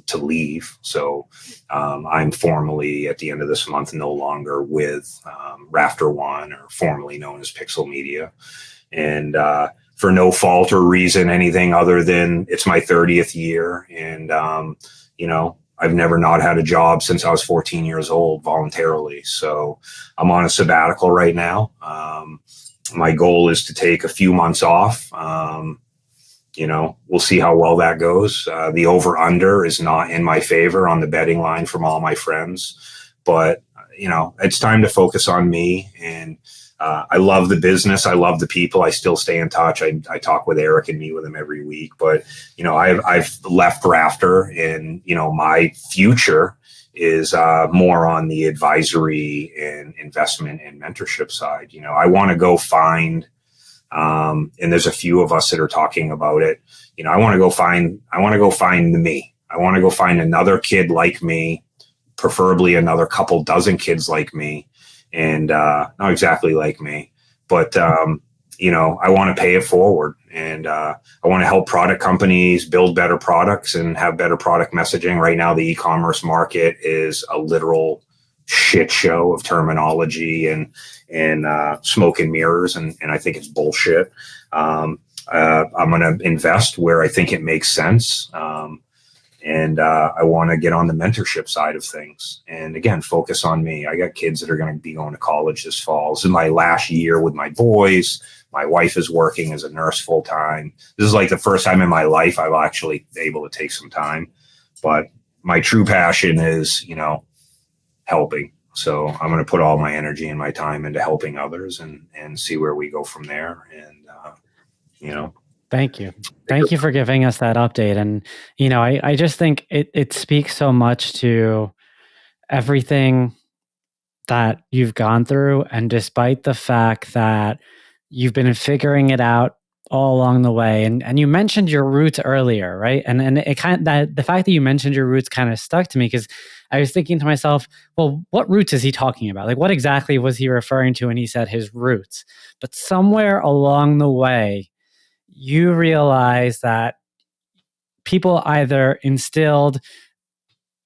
Speaker 1: to leave. So I'm formally at the end of this month no longer with Rafter One, or formerly known as Pixel Media. And for no fault or reason, anything other than it's my 30th year. And, I've never not had a job since I was 14 years old voluntarily. So I'm on a sabbatical right now. My goal is to take a few months off. We'll see how well that goes. The over under is not in my favor on the betting line from all my friends, but it's time to focus on me. And I love the business. I love the people. I still stay in touch. I talk with Eric and meet with him every week, but I've left Rafter, and my future is more on the advisory and investment and mentorship side. I want to go find, and there's a few of us that are talking about it. I want to go find me. I want to go find another kid like me, preferably another couple dozen kids like me, and not exactly like me, but I want to pay it forward, and I want to help product companies build better products and have better product messaging. Right now, the e-commerce market is a literal shit show of terminology and smoke and mirrors, and I think it's bullshit. I'm going to invest where I think it makes sense. And I want to get on the mentorship side of things. And again, focus on me. I got kids that are going to be going to college this fall. This is my last year with my boys. My wife is working as a nurse full time. This is like the first time in my life I've actually able to take some time. But my true passion is, helping. So I'm going to put all my energy and my time into helping others and see where we go from there. And,
Speaker 2: Thank you. Thank you for giving us that update. And, I just think it speaks so much to everything that you've gone through. And despite the fact that you've been figuring it out all along the way, and you mentioned your roots earlier, right? And it the fact that you mentioned your roots kind of stuck to me, because I was thinking to myself, well, what roots is he talking about? Like, what exactly was he referring to when he said his roots? But somewhere along the way, you realize that people either instilled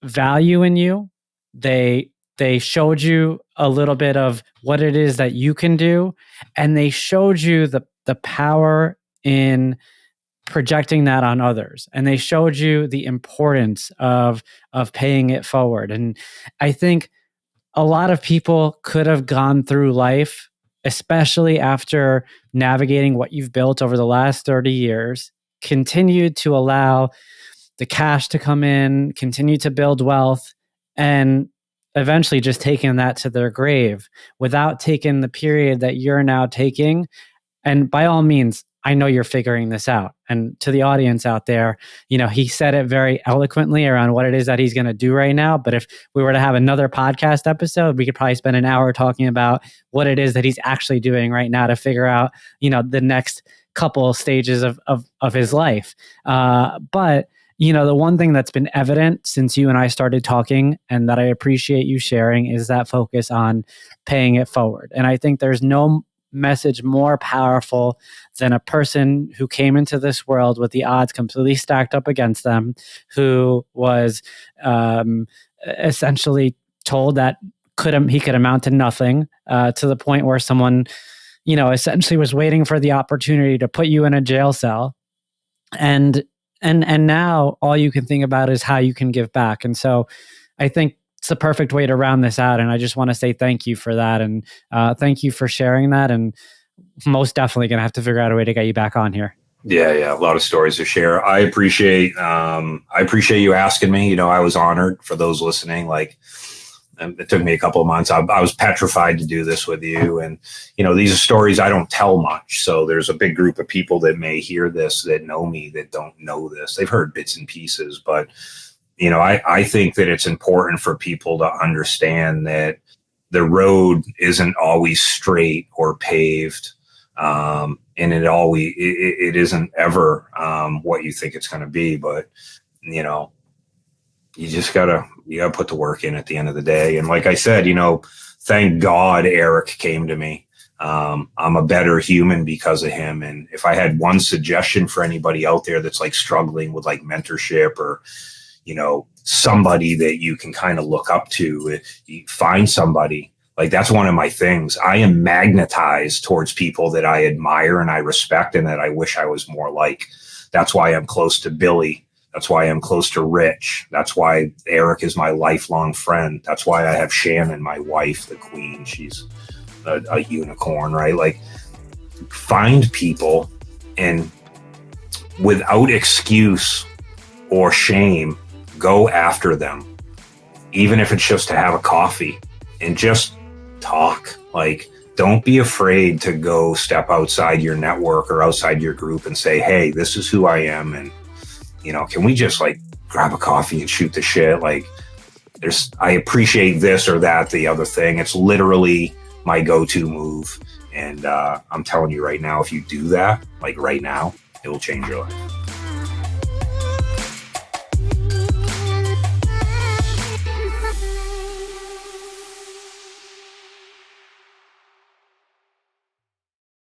Speaker 2: value in you, they showed you a little bit of what it is that you can do, and they showed you the power in projecting that on others, and they showed you the importance of paying it forward. And I think a lot of people could have gone through life, especially after navigating what you've built over the last 30 years, continued to allow the cash to come in, continue to build wealth, and eventually just taking that to their grave without taking the period that you're now taking. And by all means, I know you're figuring this out. And to the audience out there, he said it very eloquently around what it is that he's going to do right now. But if we were to have another podcast episode, we could probably spend an hour talking about what it is that he's actually doing right now to figure out, the next couple stages of his life. But the one thing that's been evident since you and I started talking, and that I appreciate you sharing, is that focus on paying it forward. And I think there's no message more powerful than a person who came into this world with the odds completely stacked up against them, who was essentially told that he could amount to nothing, to the point where someone, essentially was waiting for the opportunity to put you in a jail cell. And now all you can think about is how you can give back. And so I think it's the perfect way to round this out. And I just want to say thank you for that. And thank you for sharing that. And most definitely going to have to figure out a way to get you back on here.
Speaker 1: Yeah. A lot of stories to share. I appreciate you asking me. I was honored. For those listening, it took me a couple of months. I was petrified to do this with you. And, these are stories I don't tell much. So there's a big group of people that may hear this that know me that don't know this. They've heard bits and pieces, but I think that it's important for people to understand that the road isn't always straight or paved. And it isn't ever what you think it's going to be, but you know, you just gotta put the work in at the end of the day. And like I said, thank God Eric came to me. I'm a better human because of him. And if I had one suggestion for anybody out there that's like struggling with like mentorship or, somebody that you can kind of look up to, you find somebody. Like, that's one of my things. I am magnetized towards people that I admire and I respect and that I wish I was more like. That's why I'm close to Billy. That's why I'm close to Rich. That's why Eric is my lifelong friend. That's why I have Shannon, my wife, the queen. She's a unicorn, right? Like, find people and without excuse or shame, go after them. Even if it's just to have a coffee and just talk. Like, don't be afraid to go step outside your network or outside your group and say, hey, this is who I am. And, can we just like grab a coffee and shoot the shit? Like, I appreciate this or that, the other thing. It's literally my go-to move. And I'm telling you right now, if you do that, like right now, it will change your life.